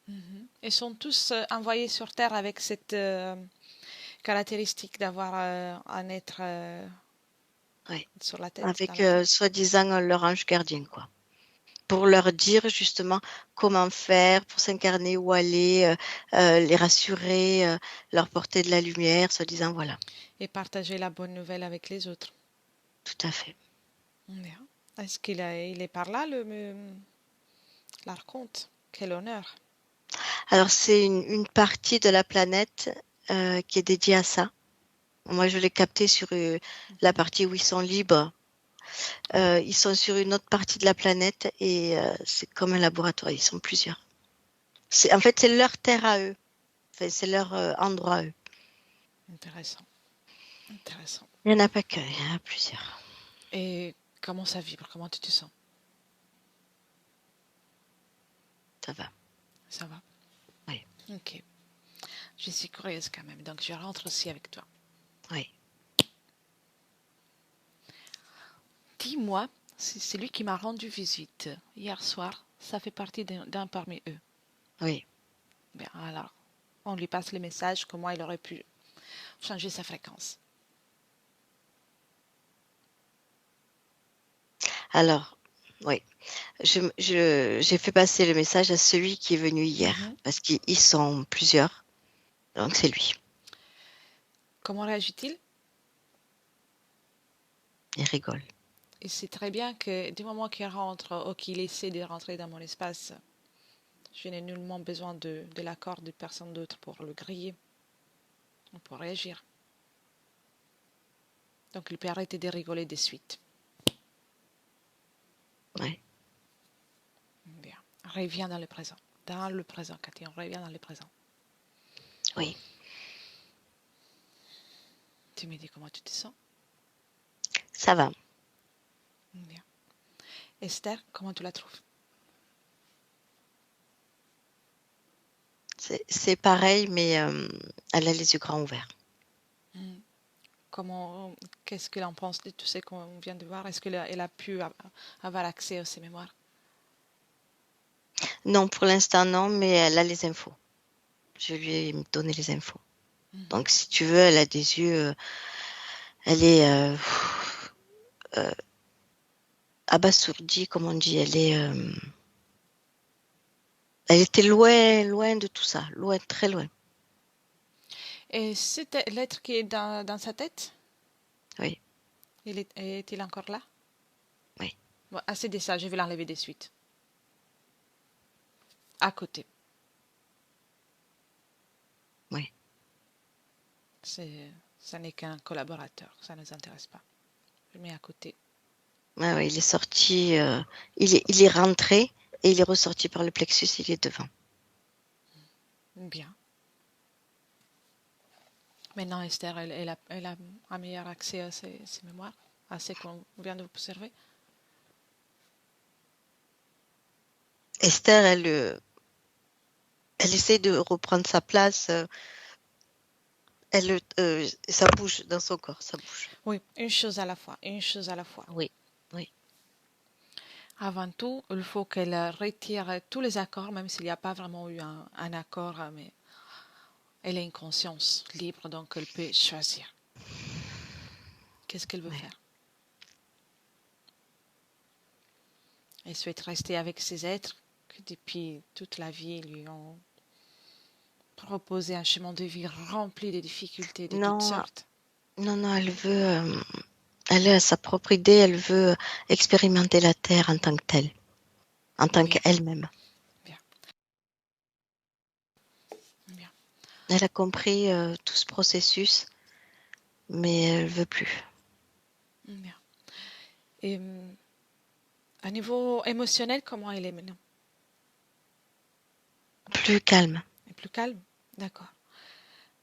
Mhm. Ils sont tous envoyés sur Terre avec cette caractéristique d'avoir un être Ouais. sur la tête, dans Avec la tête. soi-disant leur ange gardien, quoi. Pour leur dire justement comment faire, pour s'incarner, où aller, les rassurer, leur porter de la lumière, soi-disant, voilà. Et partager la bonne nouvelle avec les autres. Tout à fait. Bien. Est-ce il est par là, l'archonte? Quel honneur. Alors, c'est une partie de la planète qui est dédiée à ça. Moi, je l'ai capté sur la partie où ils sont libres. Ils sont sur une autre partie de la planète et c'est comme un laboratoire. Ils sont plusieurs. En fait, c'est leur terre à eux. Enfin, c'est leur endroit à eux. Intéressant. Intéressant. Il n'y en a pas qu'un, il y en a plusieurs. Et comment ça vibre? Comment tu te sens? Ça va. Ça va? Oui, Ok. Je suis curieuse quand même, donc je rentre aussi avec toi. oui, Dis-moi, c'est celui qui m'a rendu visite hier soir, ça fait partie d'un parmi eux. oui. Bien, alors, on lui passe le message comment il aurait pu changer sa fréquence. Alors, oui. J'ai fait passer le message à celui qui est venu hier, Mhm. parce qu'ils sont plusieurs. Donc, c'est lui. Comment réagit-il? Il rigole. Il sait très bien que du moment qu'il rentre ou qu'il essaie de rentrer dans mon espace, je n'ai nullement besoin de l'accord de personne d'autre pour le griller ou pour réagir. Donc il peut arrêter de rigoler de suite. Oui, Bien. Reviens dans le présent. Dans le présent, Cathy, on revient dans le présent. oui. Tu me dis comment tu te sens? Ça va. Bien. Esther, comment tu la trouves? C'est pareil, mais elle a les yeux grands ouverts. Hmm. Qu'est-ce qu'elle en pense de tout ce qu'on vient de voir? Est-ce qu'elle a pu avoir accès à ses mémoires? Non, pour l'instant, non, mais elle a les infos. Je lui ai donné les infos. Mhm. Donc, si tu veux, elle a des yeux. Elle est euh, abasourdie, comme on dit. Elle était loin, loin de tout ça. Loin, très loin. Et cet l'être qui est dans sa tête, Oui, est-il encore là? oui, Bon, assez de ça, je vais l'enlever de suite. À côté. oui. Ça n'est qu'un collaborateur, ça ne nous intéresse pas. Je mets à côté. Ouais, ouais, il est sorti. Il est rentré et il est ressorti par le plexus. Il est devant. Bien. Maintenant, Esther, elle a un meilleur accès à ses mémoires, à ce qu'on vient de observer. Esther, elle essaie de reprendre sa place. Ça bouge dans son corps, ça bouge. Oui, une chose à la fois, une chose à la fois. Oui, oui. Avant tout, il faut qu'elle retire tous les accords, même s'il n'y a pas vraiment eu un accord, mais elle a une conscience libre, donc elle peut choisir. Qu'est-ce qu'elle veut Oui. faire? Elle souhaite rester avec ces êtres qui, depuis toute la vie, lui ont proposé un chemin de vie rempli de difficultés de toutes Non, sortes. non, elle a sa propre idée, elle veut expérimenter la Terre en tant que telle, en tant Bien, qu'elle-même. bien, bien, Elle a compris tout ce processus, mais elle veut plus. bien. Et à niveau émotionnel, comment elle est maintenant? Plus calme. Elle est plus calme? D'accord.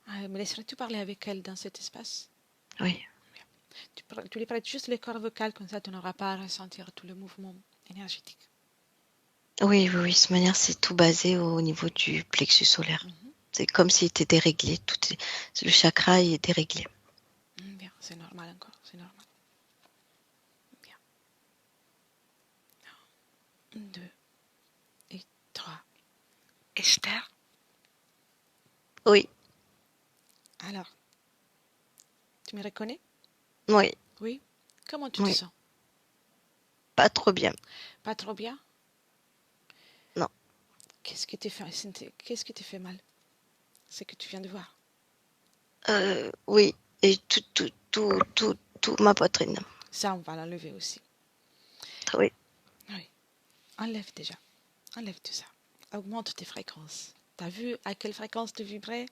Me laisserais-tu parler avec elle dans cet espace? Oui. Tu lui prêtes juste les cordes vocales, comme ça tu n'auras pas à ressentir tout le mouvement énergétique. Oui, de toute manière, c'est tout basé au niveau du plexus solaire. C'est comme s'il était déréglé. Le chakra est déréglé. Bien, c'est normal encore, c'est normal. Bien. 1, 2 et 3. Esther, Oui, alors, tu me reconnais? oui, Oui? Comment tu te oui. sens? Pas trop bien. Pas trop bien? Non. Qu'est-ce qui te fait mal? C'est que tu viens de voir. Oui, et tout ma poitrine. Ça, on va l'enlever aussi. Oui, Oui. Enlève déjà. Enlève tout ça. Augmente tes fréquences. T'as vu à quelle fréquence tu vibrais?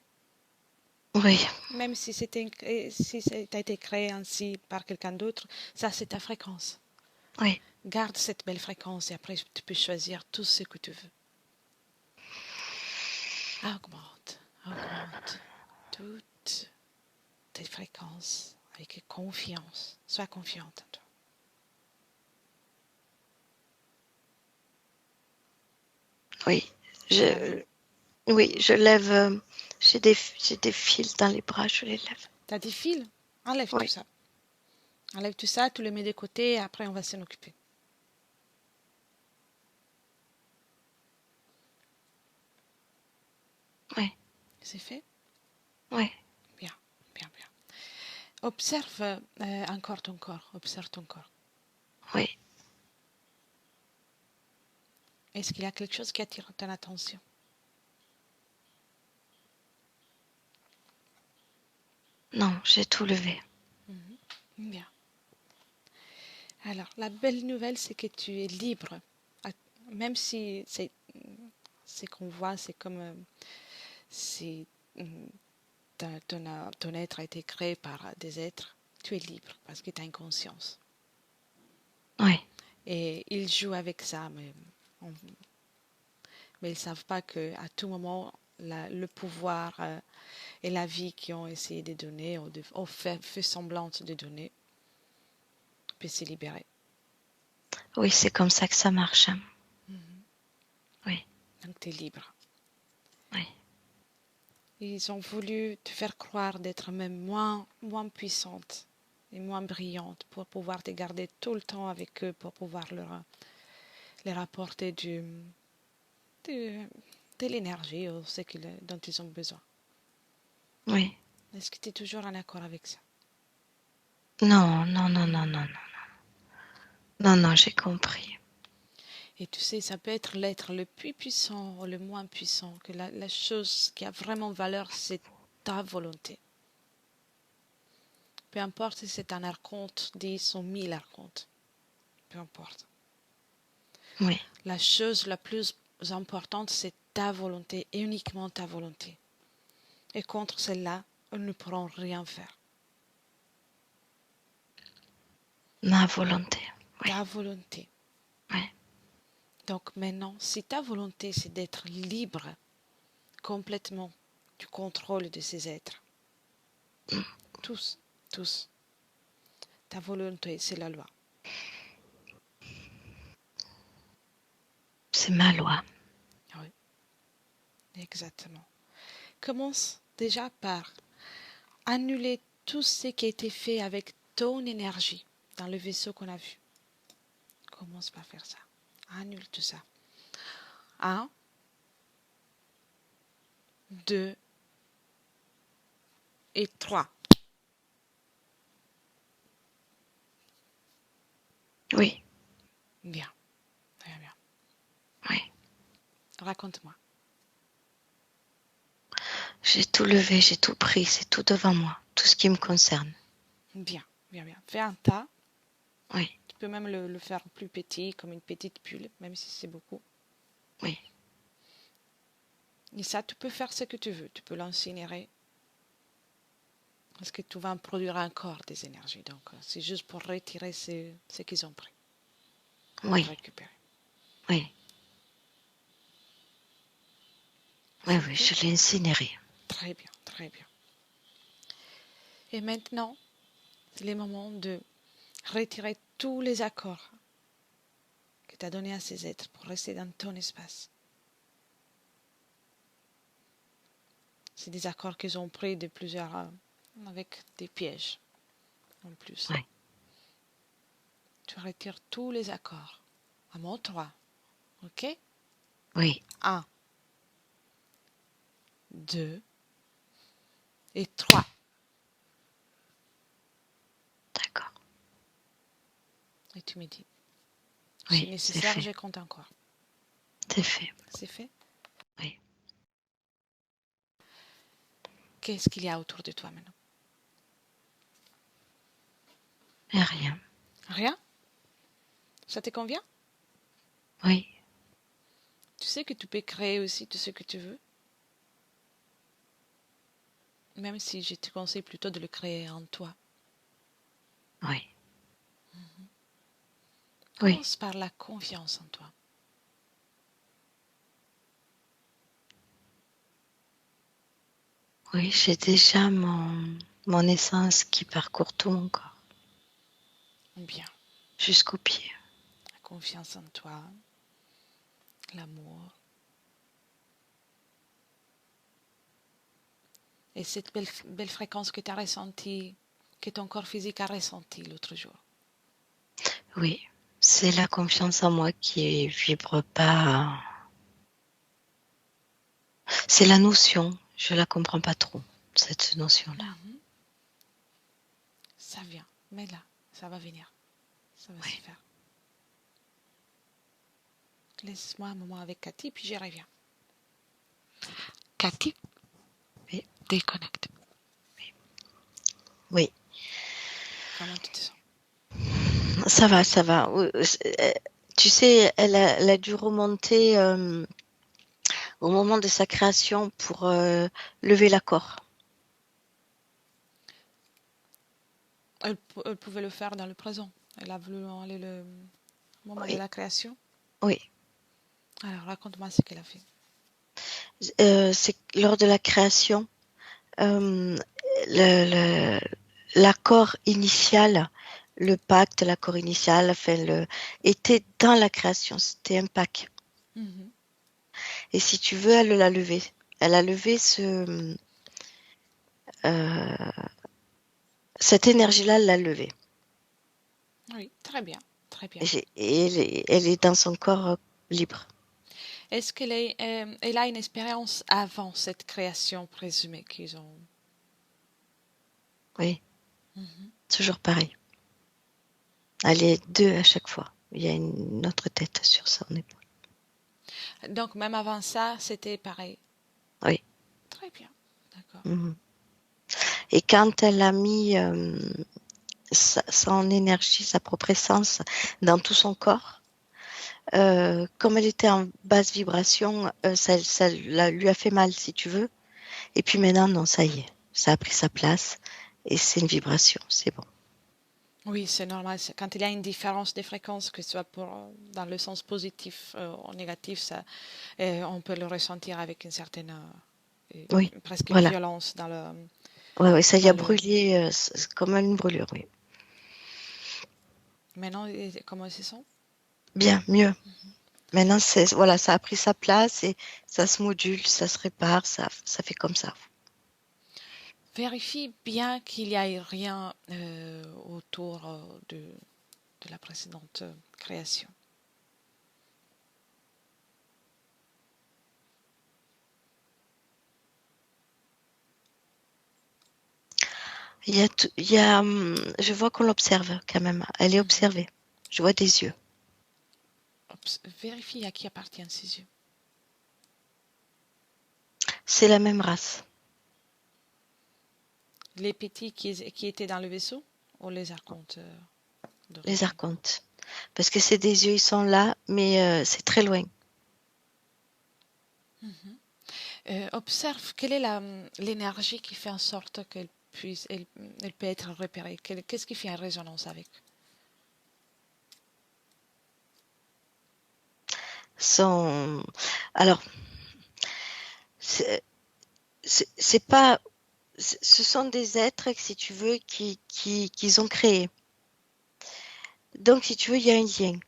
oui, Même si si ça a été créé ainsi par quelqu'un d'autre, ça c'est ta fréquence. oui. Garde cette belle fréquence et après tu peux choisir tout ce que tu veux. Augmente toutes tes fréquences avec confiance. Sois confiante en toi. Oui, T'as vu? je lève. J'ai des fils dans les bras, je les lève. T'as des fils? Enlève tout Oui, ça. Enlève tout ça, tu le mets de côté et après on va s'en occuper. oui, C'est fait? oui, Bien, bien, bien. Observe encore ton corps. Observe ton corps. oui. Est-ce qu'il y a quelque chose qui attire ton attention? Non, j'ai tout levé. Bien. Alors, la belle nouvelle, c'est que tu es libre. Même si c'est qu'on voit, c'est comme si ton être a été créé par des êtres, tu es libre parce que tu as une conscience. Oui, Et ils jouent avec ça, mais ils ne savent pas qu'à tout moment, le pouvoir et la vie qu'ils ont essayé de donner, ou fait semblant de donner, peut se libérer. oui, c'est comme ça que ça marche. Oui, Donc, tu es libre. oui, Ils ont voulu te faire croire d'être même moins puissante et moins brillante pour pouvoir te garder tout le temps avec eux, pour pouvoir leur apporter de, de l'énergie ou dont ils ont besoin. oui. Est-ce que tu es toujours en accord avec ça? Non, non, non, non, non, non. Non, non, j'ai compris. Et tu sais, ça peut être l'être le plus puissant ou le moins puissant, que la chose qui a vraiment valeur, c'est ta volonté. Peu importe si c'est un archonte, 10 ou 1000 archontes. Peu importe. Oui, La chose la plus importante, c'est ta volonté et uniquement ta volonté. Et contre celle-là, ils ne pourront rien faire. ma volonté. Oui, Ta volonté. oui, Donc maintenant, si ta volonté, c'est d'être libre, complètement du contrôle de ces êtres. Tous, tous. Ta volonté, c'est la loi. C'est ma loi. Oui, exactement. Commence déjà par annuler tout ce qui a été fait avec ton énergie dans le vaisseau qu'on a vu. Commence par faire ça. Annule tout ça. 1, 2 et 3. Oui, Bien, très bien. oui. Raconte-moi. J'ai tout levé, j'ai tout pris, c'est tout devant moi, tout ce qui me concerne. Bien, bien, bien. Fais un tas. Oui, Tu peux même le faire plus petit, comme une petite bulle, même si c'est beaucoup. oui, Et ça, tu peux faire ce que tu veux. Tu peux l'incinérer. Parce que tu vas en produire encore des énergies. Donc, c'est juste pour retirer ce qu'ils ont pris. oui, Récupérer. oui. Oui, C'est oui, ok. je l'ai incinéré. Très bien, très bien. Et maintenant, c'est le moment de retirer tous les accords que tu as donnés à ces êtres pour rester dans ton espace. C'est des accords qu'ils ont pris de plusieurs, avec des pièges en plus. Oui, Tu retires tous les accords. À mon 3. OK? oui, 1, 2 et 3. d'accord. Et tu me dis, si Oui, c'est nécessaire, fait. je compte encore. C'est fait. C'est fait? Oui. Qu'est-ce qu'il y a autour de toi maintenant? Et rien. Rien? Ça te convient? Oui, Tu sais que tu peux créer aussi tout ce que tu veux, même si je te conseille plutôt de le créer en toi. oui, oui, Commence par la confiance en toi. oui. J'ai déjà mon essence qui parcourt tout mon corps, Bien, jusqu'aux pieds. la confiance en toi, l'amour. Et cette belle fréquence que tu as ressentie, que ton corps physique a ressentie l'autre jour. Oui, c'est la confiance en moi qui vibre pas. C'est la notion. Je la comprends pas trop, cette notion-là. Ça vient, mais là, ça va venir. Ça va se Oui, faire. Laisse-moi un moment avec Cathy, puis j'y reviens. Cathy, oui, déconnecte. oui. Comment tu te sens? Ça va, ça va. Tu sais, elle a dû remonter au moment de sa création pour lever l'accord. Elle pouvait le faire dans le présent. Elle a voulu aller le moment de Oui, la création. oui. Alors, raconte-moi ce qu'elle a fait. C'est lors de la création, euh, le- l'accord initial, le pacte, l'accord initial, était dans la création. C'était un pacte. Mhm. Et si tu veux, elle l'a levé. Elle a levé euh, cette énergie-là, elle l'a levée. Oui, très bien, très bien. Et elle est dans son corps libre. Est-ce elle a une expérience avant cette création présumée qu'ils ont? Oui, Mhm. toujours pareil. Elle est deux à chaque fois. Il y a une autre tête sur son épaule. Donc, même avant ça, c'était pareil. Oui. Très bien, d'accord. Mhm. Et quand elle a mis son énergie, sa propre essence dans tout son corps, comme elle était en basse vibration, ça lui a fait mal, si tu veux. Et puis maintenant, non, ça y est, ça a pris sa place et c'est une vibration, c'est bon. Oui, c'est normal. Quand il y a une différence de fréquence, que ce soit dans le sens positif ou négatif, ça, on peut le ressentir avec une certaine Oui, presque une voilà. violence dans le, Ouais, ça y dans a le... brûlé c'est comme une brûlure, oui. Maintenant, comment ils se sent? Bien, mieux. Maintenant, voilà, ça a pris sa place et ça se module, ça se répare, ça fait comme ça. Vérifie bien qu'il n'y ait rien autour de la précédente création. Je vois qu'on l'observe quand même. Elle est Mhm. observée. Je vois des yeux. Vérifie à qui appartiennent ces yeux. C'est la même race. Les petits qui étaient dans le vaisseau ou les archontes Les d'origine? archontes. Parce que ces des yeux, ils sont là, mais c'est très loin. Mhm. Observe quelle est l'énergie qui fait en sorte elle peut être repérée. Qu'est-ce qui fait une résonance avec? Sont... Alors, c'est c'est pas... Ce sont des êtres, si tu veux, qu'ils ont créés. Donc, si tu veux, il y a un lien.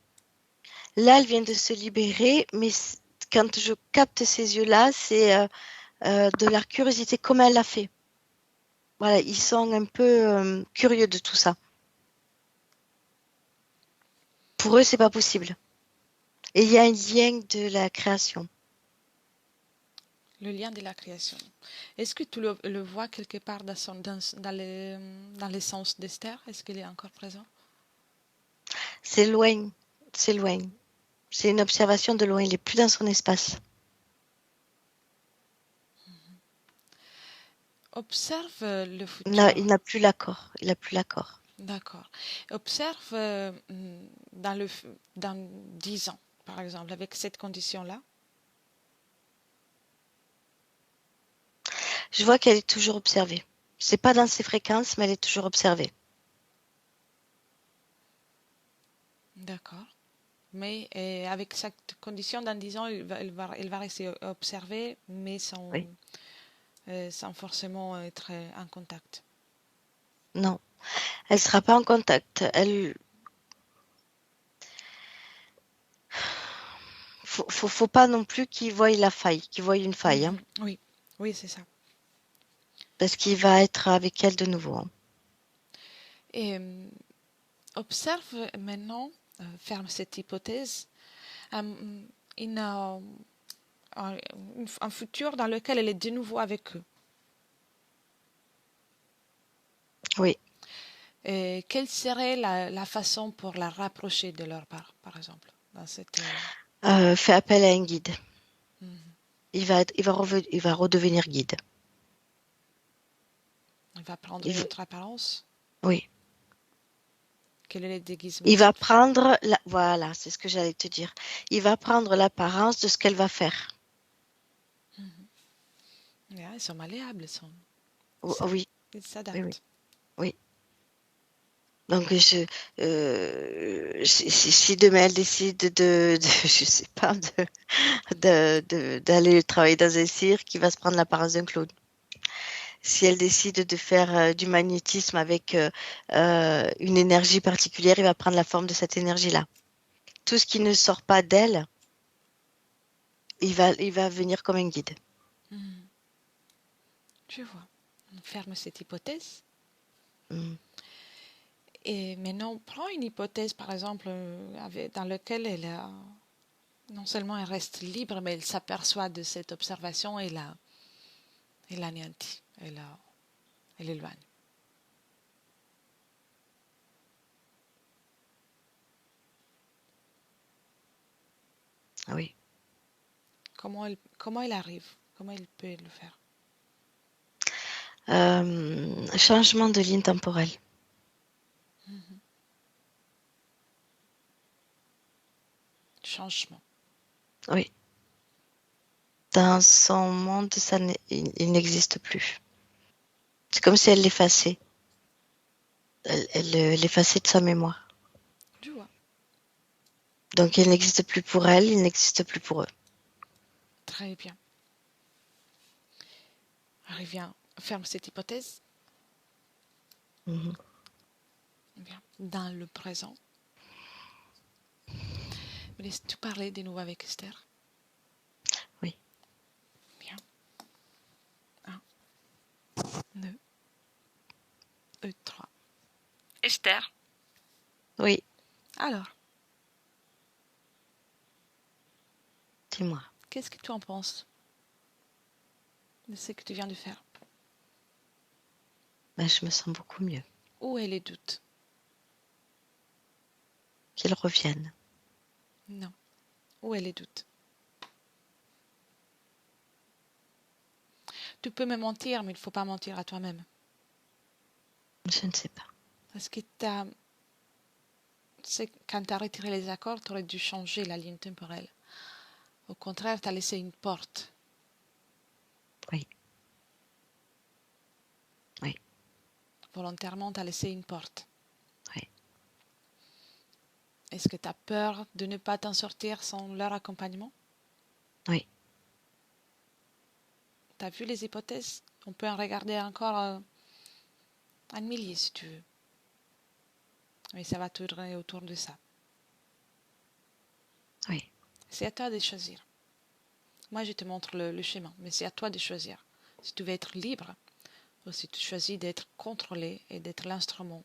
Là, elle vient de se libérer, mais quand je capte ces yeux-là, c'est de la curiosité, comment elle l'a fait. Voilà, ils sont un peu curieux de tout ça. Pour eux, c'est pas possible. Et il y a un lien de la création. Le lien de la création. Est-ce que tu le vois quelque part dans l'essence d'Esther? Est-ce qu'il est encore présent? C'est loin, c'est loin. C'est une observation de loin. Il est plus dans son espace. Observe le Non, futur. il n'a plus l'accord. Il n'a plus l'accord. D'accord. Observe dans dans 10 ans, par exemple, avec cette condition-là. Je vois qu'elle est toujours observée. C'est pas dans ses fréquences, mais elle est toujours observée. D'accord. Mais avec cette condition, dans 10 ans, elle va rester observée, mais Oui. sans forcément être en contact. Non, elle sera pas en contact. Faut pas non plus qu'il voie la faille, qu'il voie une faille, hein, Mhm. Oui, oui, c'est ça. parce qu'il va être avec elle de nouveau, hein. Et observe maintenant, ferme cette hypothèse, euh, une, euh, un futur dans lequel elle est de nouveau avec eux. Oui. Et quelle serait la façon pour la rapprocher de leur part, par exemple, dans cette... Fait appel à un guide. Mhm. Il va redevenir guide. Elle va prendre Il une v- autre apparence. oui. Quel est le déguisement Il va qu'il fait? prendre voilà, c'est ce que j'allais te dire. Il va prendre l'apparence de ce qu'elle va faire. Mhm. Yeah, ils sont malléables, Oui, ils oui, oui, s'adaptent. oui. Donc si demain elle décide je sais pas, d'aller travailler dans un cirque, il va se prendre l'apparence d'un clown. Si elle décide de faire du magnétisme avec une énergie particulière, il va prendre la forme de cette énergie-là. Tout ce qui ne sort pas d'elle, il va venir comme un guide. Mhm. Je vois. On ferme cette hypothèse. Mm. Et maintenant, prends une hypothèse, par exemple, dans laquelle non seulement elle reste libre, mais elle s'aperçoit de cette observation et elle l'anéantit, elle l'éloigne. Oui. Comment elle arrive? Comment elle peut le faire? Changement de ligne temporelle. Mhm. Changement. Oui. Dans son monde, il n'existe plus. C'est comme si elle l'effaçait. Elle l'effaçait de sa mémoire. Tu vois. Donc il n'existe plus pour elle, il n'existe plus pour eux. Très bien. reviens, ferme cette hypothèse. Mhm. Bien. Dans le présent. Me laisses-tu parler de nouveau avec Esther? Oui. Bien. 1, 2, 3. Esther, Oui, alors, dis-moi. qu'est-ce que tu en penses de ce que tu viens de faire? Ben, je me sens beaucoup mieux. Où est les doutes? Qu'ils reviennent. Non. Où est les doutes? Tu peux me mentir, mais il ne faut pas mentir à toi-même. Je ne sais pas. Parce que quand tu as retiré les accords, tu aurais dû changer la ligne temporelle. Au contraire, tu as laissé une porte. Oui. Oui. Volontairement, tu as laissé une porte. Oui. Est-ce que tu as peur de ne pas t'en sortir sans leur accompagnement? Oui. Tu as vu les hypothèses? On peut en regarder encore un millier si tu veux. Mais ça va tourner autour de ça. Oui. C'est à toi de choisir. Moi, je te montre le chemin, mais c'est à toi de choisir. Si tu veux être libre, ou si tu choisis d'être contrôlé et d'être l'instrument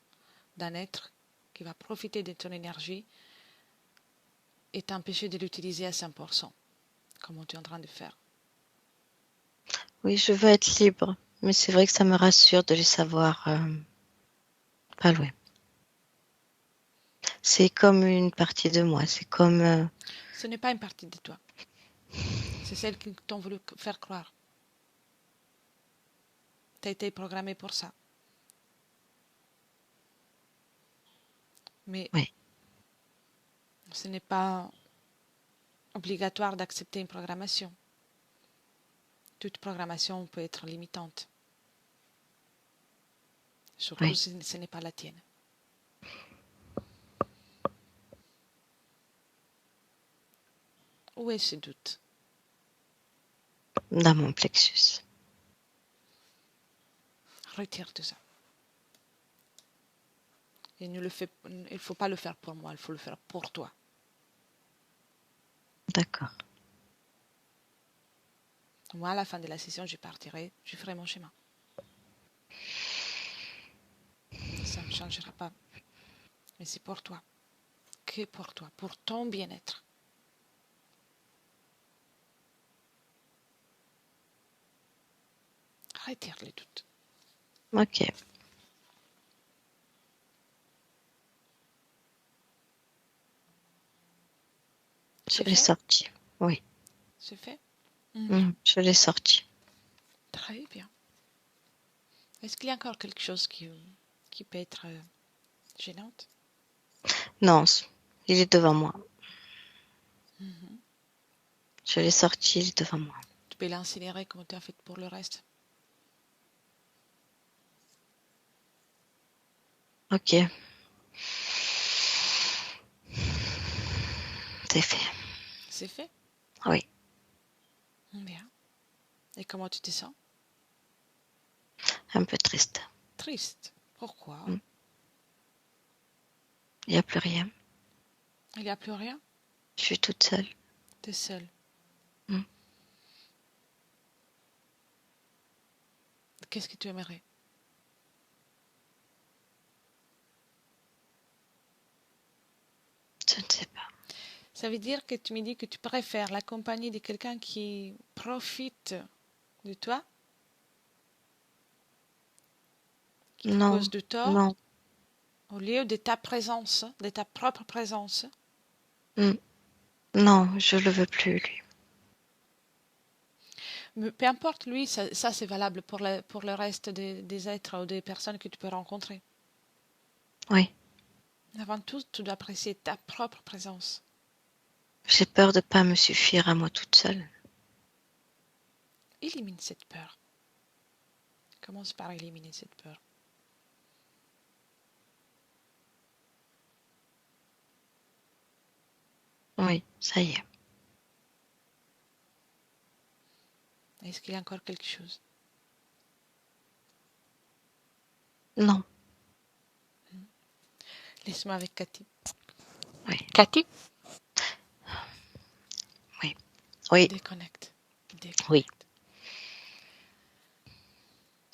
d'un être qui va profiter de ton énergie et t'empêcher de l'utiliser à 100%, comme tu es en train de faire. Oui, je veux être libre. Mais c'est vrai que ça me rassure de les savoir pas loin. C'est comme une partie de moi. C'est comme... Ce n'est pas une partie de toi. C'est celle qui t'ont voulu faire croire. Tu as été programmé pour ça. Mais Oui. ce n'est pas obligatoire d'accepter une programmation. Toute programmation peut être limitante. Surtout Oui. si ce n'est pas la tienne. Où est ce doute? Dans mon plexus. Retire tout ça. Et il ne faut pas le faire pour moi, il faut le faire pour toi. D'accord. Moi, à la fin de la session, je partirai, je ferai mon chemin. Ça ne changera pas. Mais c'est pour toi. Que pour toi, pour ton bien-être. Retire les doutes. Ok. Je C'est l'ai fait? sorti. Oui. C'est fait? Je l'ai sorti. Très bien. Est-ce qu'il y a encore quelque chose qui peut être gênante? Non, il est devant moi. Je l'ai sorti, il est devant moi. Tu peux l'incinérer comme tu as fait pour le reste. Ok. C'est fait. C'est fait? Oui. Bien. Et comment tu te sens? Un peu triste. Triste. Pourquoi? Il n'y a plus rien. Il n'y a plus rien? Je suis toute seule. Tu es seule. Mm. Qu'est-ce que tu aimerais? Je ne sais pas. Ça veut dire que tu me dis que tu préfères la compagnie de quelqu'un qui profite de toi, qui te Non. cause du tort, Non. au lieu de ta présence, de ta propre présence. Non, je le veux plus, lui. Mais peu importe, lui, ça c'est valable pour le reste des êtres ou des personnes que tu peux rencontrer. Oui. Avant tout, tu dois apprécier ta propre présence. J'ai peur de ne pas me suffire à moi toute seule. Élimine cette peur. Commence par éliminer cette peur. Oui, ça y est. Est-ce qu'il y a encore quelque chose? Non. Laisse-moi avec Cathy. Oui. Cathy, Oui. Oui. déconnecte. Oui.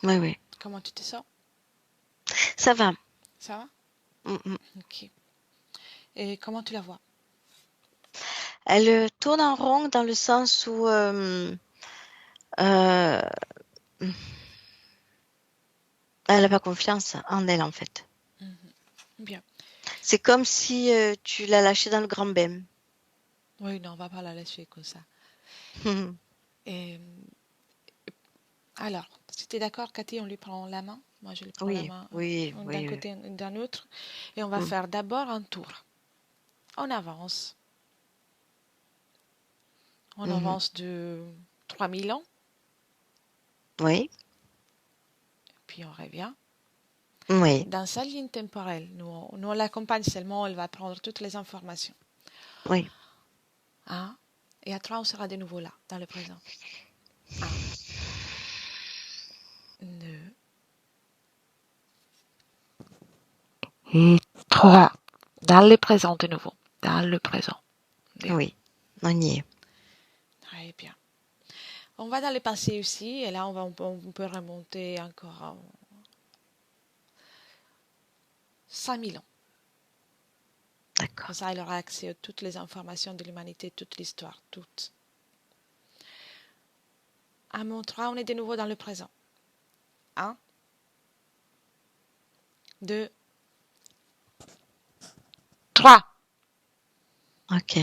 Oui. Oui. Comment tu te sens? Ça va. Ça va? Mm. Ok. Et comment tu la vois? Elle tourne en rond dans le sens où euh, elle n'a pas confiance en elle, en fait. Bien. C'est comme si tu la lâchais dans le grand bain. Oui, non, on va pas la laisser comme ça. Et alors, si tu es d'accord, Cathy, on lui prend la main. Moi, je lui prends la Oui, main oui, d'un oui, oui. côté et d'un autre. Et on va Mm. faire d'abord un tour. On avance. On Mhm. avance de 3000 ans, Oui, puis on revient. oui, Dans sa ligne temporelle, nous on l'accompagne seulement, elle va prendre toutes les informations. oui. Hein? Et à 3, on sera de nouveau là, dans le présent. 1, 2, et 3. Dans le présent de nouveau. Dans le présent. Bien. Oui, on y est. Très bien. On va dans le passé aussi, et là on peut remonter encore à 5000 ans. D'accord. Comme ça, il aura accès à toutes les informations de l'humanité, toute l'histoire, toute. À mon 3, on est de nouveau dans le présent. 1, 2, 3. Ok.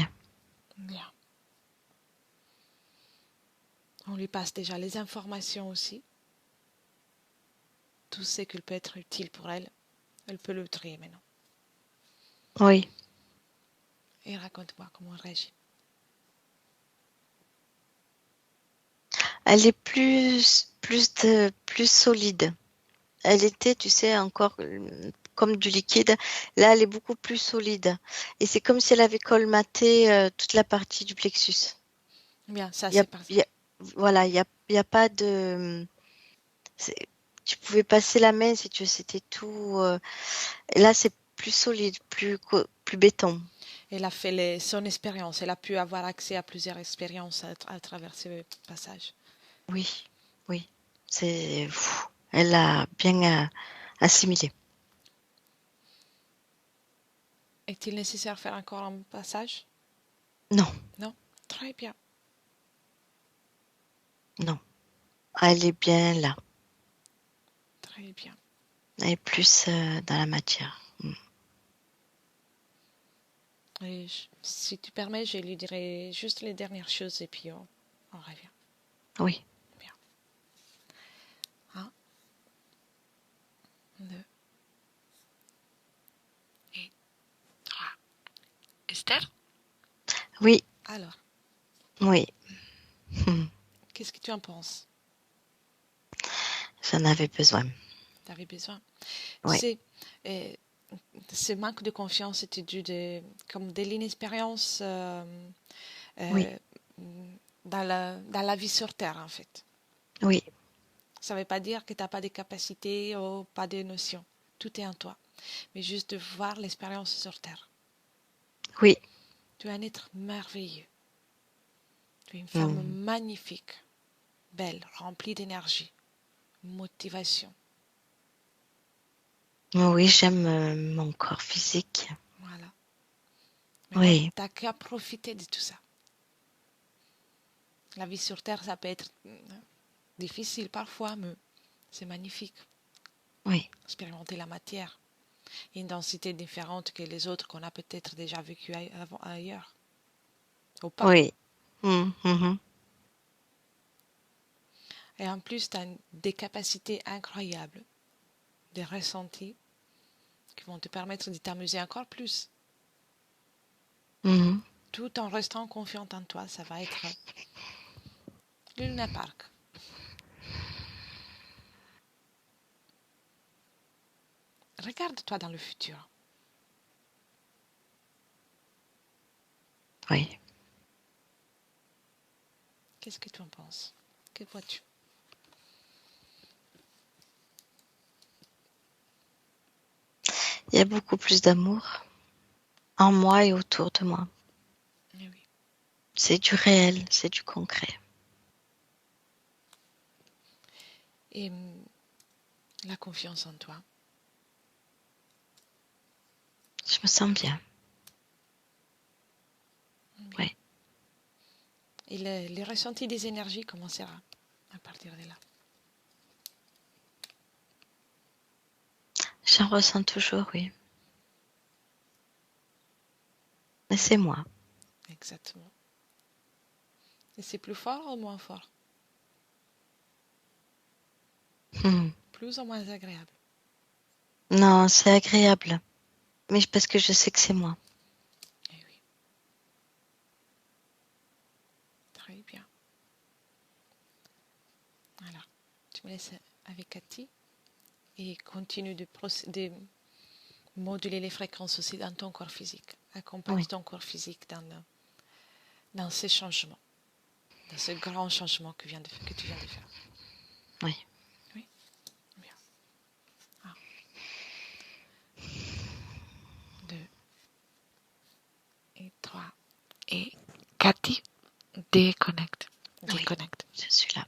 Bien. On lui passe déjà les informations aussi. Tout ce qui peut être utile pour elle. Elle peut le trier maintenant. Oui. Et raconte-moi comment elle réagit. Elle est plus solide. Elle était, tu sais, encore comme du liquide. Là, elle est beaucoup plus solide. Et c'est comme si elle avait colmaté toute la partie du plexus. Bien, ça Il y a, c'est parfait. il y a- voilà, il y a pas de. c'est- Tu pouvais passer la main si tu veux, c'était tout. Là, c'est plus solide, plus béton. Elle a fait son expérience. Elle a pu avoir accès à plusieurs expériences à travers ce passage. Oui, oui. Elle a bien assimilé. Est-il nécessaire de faire encore un passage? Non, Non? Très bien. non. Elle est bien là. Très bien. Elle est plus dans la matière. Et si tu permets, je lui dirai juste les dernières choses et puis on revient. Oui. Bien. 1, 2 et 3. Esther? Oui, Alors, oui. Hmm. qu'est-ce que tu en penses? J'en avais besoin. Tu avais besoin. Tu Oui, sais, euh, ce manque de confiance était dû comme de l'inexpérience oui, euh, dans la vie sur Terre, en fait. oui, Ça ne veut pas dire que tu n'as pas de capacités ou pas de notions. Tout est en toi. Mais juste de voir l'expérience sur Terre. oui. Tu es un être merveilleux. Tu es une femme Hmm. magnifique, belle, remplie d'énergie, motivation. Oui, j'aime mon corps physique. Voilà. Maintenant, tu Oui, n'as qu'à profiter de tout ça. La vie sur Terre, ça peut être difficile parfois, mais c'est magnifique. oui, Expérimenter la matière, une densité différente que les autres qu'on a peut-être déjà vécues ailleurs, ou pas. oui. Hmm, mhm. Et en plus, tu as des capacités incroyables, des ressentis qui vont te permettre de t'amuser encore plus, Mhm. tout en restant confiante en toi. Ça va être le Luna Park. Regarde-toi dans le futur. Oui. Qu'est-ce que tu en penses? Que vois-tu? Il y a beaucoup plus d'amour en moi et autour de moi. Eh oui. C'est du réel, c'est du concret. Et la confiance en toi. Je me sens bien. Bien. Oui. Et les ressentis des énergies, comment sera à partir de là? J'en ressens toujours, oui. Mais c'est moi. Exactement. Et c'est plus fort ou moins fort? Hmm. Plus ou moins agréable? Non, c'est agréable. Mais parce que je sais que c'est moi. Eh oui. Très bien. Alors, tu me laisses avec Cathy et continue de moduler les fréquences aussi dans ton corps physique. Accompagne Oui. ton corps physique dans ces changements, dans ce grand changement que tu viens de faire. Oui. Oui, bien. 1, 2 et 3. Et Cathy, déconnecte. Oui. Je suis là.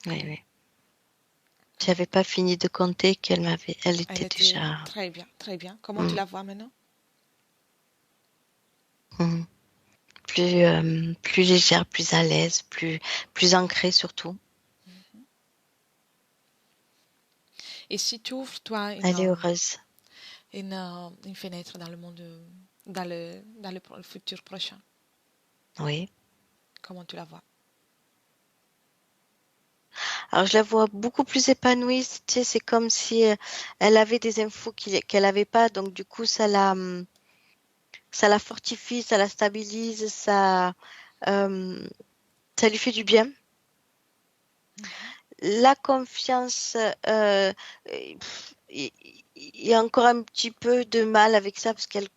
Oui, oui. J'avais pas fini de compter elle était déjà. Très bien, très bien. Comment tu Hmm. la vois maintenant? Hmm. Plus légère, plus à l'aise, plus ancrée surtout. Et si tu ouvres, toi, Elle est heureuse. une fenêtre dans le monde, dans le futur prochain, Oui. comment tu la vois? Alors je la vois beaucoup plus épanouie. Tu sais, c'est comme si elle avait des infos qu'elle n'avait pas. Donc du coup, ça la fortifie, ça la stabilise, ça lui fait du bien. La confiance, il y a encore un petit peu de mal avec ça parce qu'elle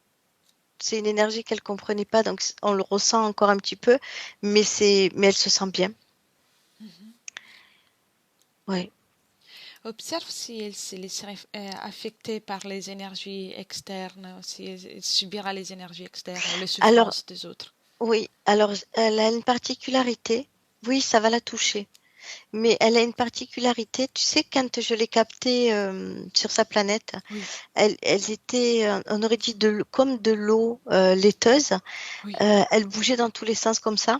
c'est une énergie qu'elle comprenait pas, donc on le ressent encore un petit peu, mais elle se sent bien. Oui. Observe si elle se laisserait affecter par les énergies externes, si elle subira les énergies externes ou les Alors, souffrances des autres. oui, alors elle a une particularité. Oui, ça va la toucher. Mais elle a une particularité. Tu sais, quand je l'ai captée sur sa planète, Oui, elle était, on aurait dit comme de l'eau laiteuse. oui. Elle bougeait dans tous les sens comme ça.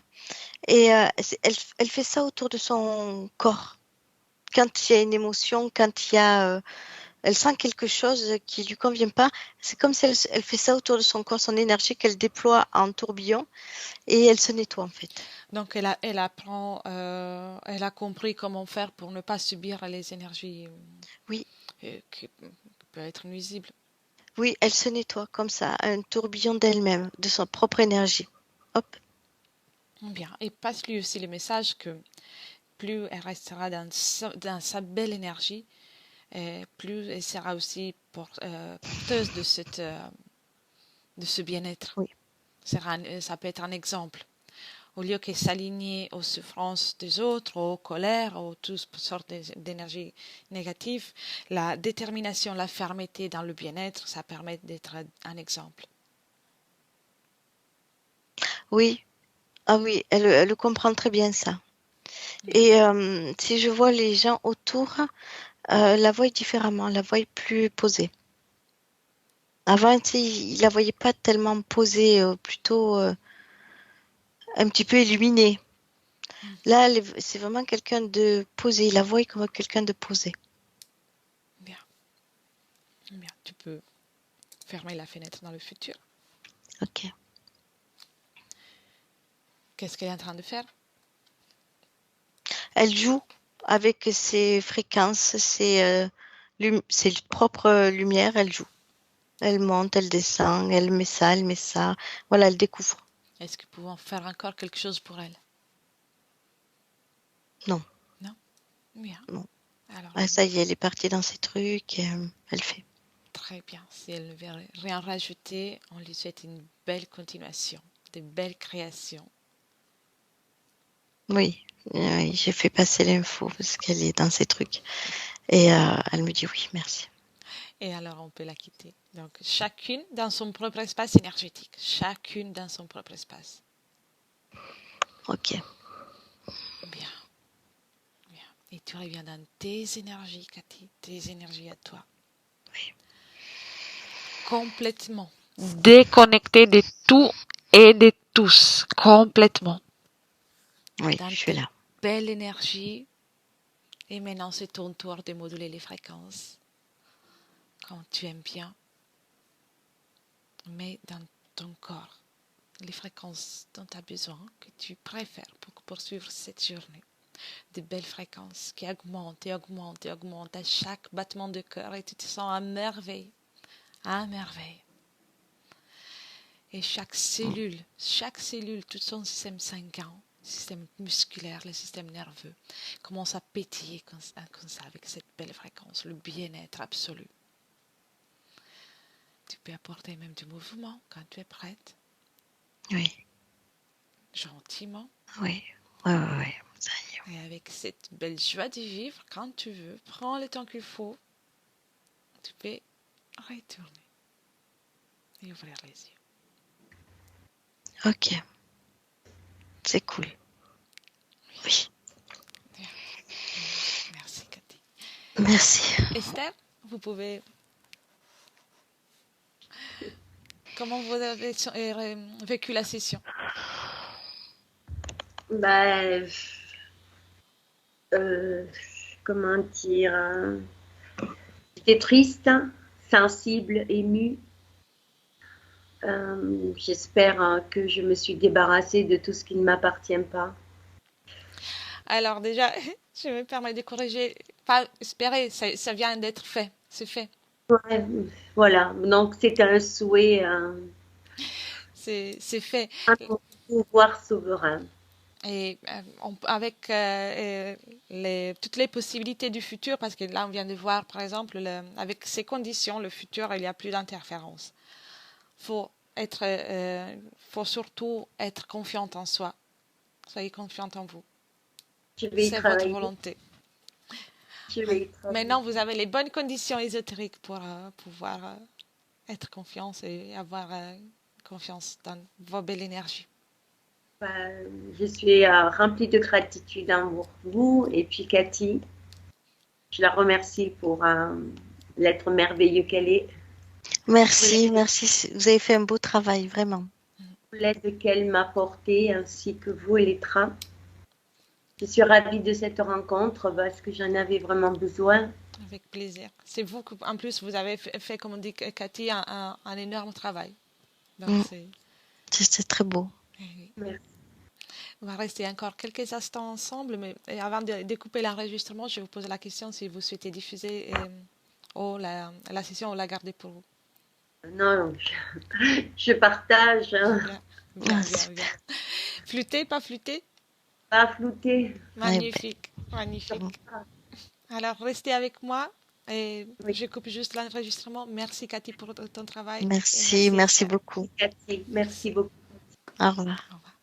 Et elle fait ça autour de son corps. Quand il y a une émotion, quand il y a, elle sent quelque chose qui lui convient pas, c'est comme si elle fait ça autour de son corps, son énergie qu'elle déploie en tourbillon et elle se nettoie en fait. Donc elle apprend, elle a compris comment faire pour ne pas subir les énergies Oui, qui peuvent être nuisibles. oui, elle se nettoie comme ça, un tourbillon d'elle-même, de son propre énergie. Hop, Bien. Et passe-lui aussi le message que plus elle restera dans sa belle énergie, plus elle sera aussi porteuse de ce bien-être. oui. Ça peut être un exemple. Au lieu de s'aligner aux souffrances des autres, aux colères, aux toutes sortes d'énergies négatives, la détermination, la fermeté dans le bien-être, ça permet d'être un exemple. Oui, ah oui, elle le comprend très bien ça. Et si je vois les gens autour, la voient différemment, la voient plus posée. Avant, tu sais, il la voyait pas tellement posée, plutôt un petit peu illuminée. Là, c'est vraiment quelqu'un de posé. Il la voit comme quelqu'un de posé. Bien, bien. Tu peux fermer la fenêtre dans le futur. Ok. Qu'est-ce qu'elle est en train de faire? Elle joue avec ses fréquences, ses propres lumières. Elle joue. Elle monte, elle descend, elle met ça, elle met ça. Voilà, elle découvre. Est-ce que nous pouvons faire encore quelque chose pour elle? Non, Non? Bien. non. Alors, Ah, ça y est, elle est partie dans ses trucs. Et, elle fait. très bien. Si elle ne veut rien rajouter, on lui souhaite une belle continuation, de belles créations. Oui, oui, j'ai fait passer l'info parce qu'elle est dans ses trucs. Et elle me dit oui, merci. Et alors, on peut la quitter. Donc, chacune dans son propre espace énergétique. Chacune dans son propre espace. Ok. Bien, bien. Et tu reviens dans tes énergies, Cathy, tes énergies à toi. Oui. Complètement déconnecté de tout et de tous. Complètement. Oui, Dans je suis tes là. belles énergies. Et maintenant, c'est ton tour de moduler les fréquences. Quand tu aimes bien. Mets dans ton corps les fréquences dont tu as besoin, que tu préfères pour poursuivre cette journée. Des belles fréquences qui augmentent et augmentent et augmentent à chaque battement de cœur et tu te sens à merveille. À merveille. Et chaque cellule, tout son système sanguin, le système musculaire, le système nerveux, commence à pétiller comme ça avec cette belle fréquence, le bien-être absolu. Tu peux apporter même du mouvement quand tu es prête. Oui. Gentiment. Oui. Oui, oui, oui. Ça y est. Et avec cette belle joie de vivre, quand tu veux, prends le temps qu'il faut. Tu peux retourner et ouvrir les yeux. Ok. C'est cool. Oui. Merci, Cathy. Merci. Esther, vous pouvez... Comment vous avez vécu la session? Ben, comment dire, j'étais triste, sensible, émue. J'espère que je me suis débarrassée de tout ce qui ne m'appartient pas. Alors déjà, je me permets de corriger. Pas espérer, ça vient d'être fait. C'est fait. Ouais, voilà, donc c'est un souhait, C'est fait. un pouvoir souverain. Et avec toutes les possibilités du futur, parce que là, on vient de voir, par exemple, avec ces conditions, le futur, il n'y a plus d'interférence. Faut surtout être confiante en soi. Soyez confiante en vous. Je vais y C'est votre travailler. volonté. Je vais y travailler. Maintenant, vous avez les bonnes conditions ésotériques pour pouvoir être confiante et avoir confiance dans vos belles énergies. Ben, je suis remplie de gratitude envers vous et puis Cathy. Je la remercie pour l'être merveilleux qu'elle est, Merci, merci. Vous avez fait un beau travail, vraiment. pour l'aide qu'elle m'a apportée, ainsi que vous, Elettra. Je suis ravie de cette rencontre parce que j'en avais vraiment besoin. Avec plaisir. C'est vous que, en plus, vous avez fait, comme on dit Cathy, un énorme travail. Donc, Mm. c'est... C'est très beau. Merci. On va rester encore quelques instants ensemble, mais avant de découper l'enregistrement, je vous pose la question si vous souhaitez diffuser la session ou la garder pour vous. Non, je partage. Bien, bien, Ah, bien, bien. Flûter, pas flûter? Pas flouter. Magnifique, magnifique. Alors, restez avec moi et Oui. je coupe juste l'enregistrement. Merci Cathy pour ton travail. Et merci, merci Esther. beaucoup. Cathy, merci beaucoup. Au revoir. Au revoir.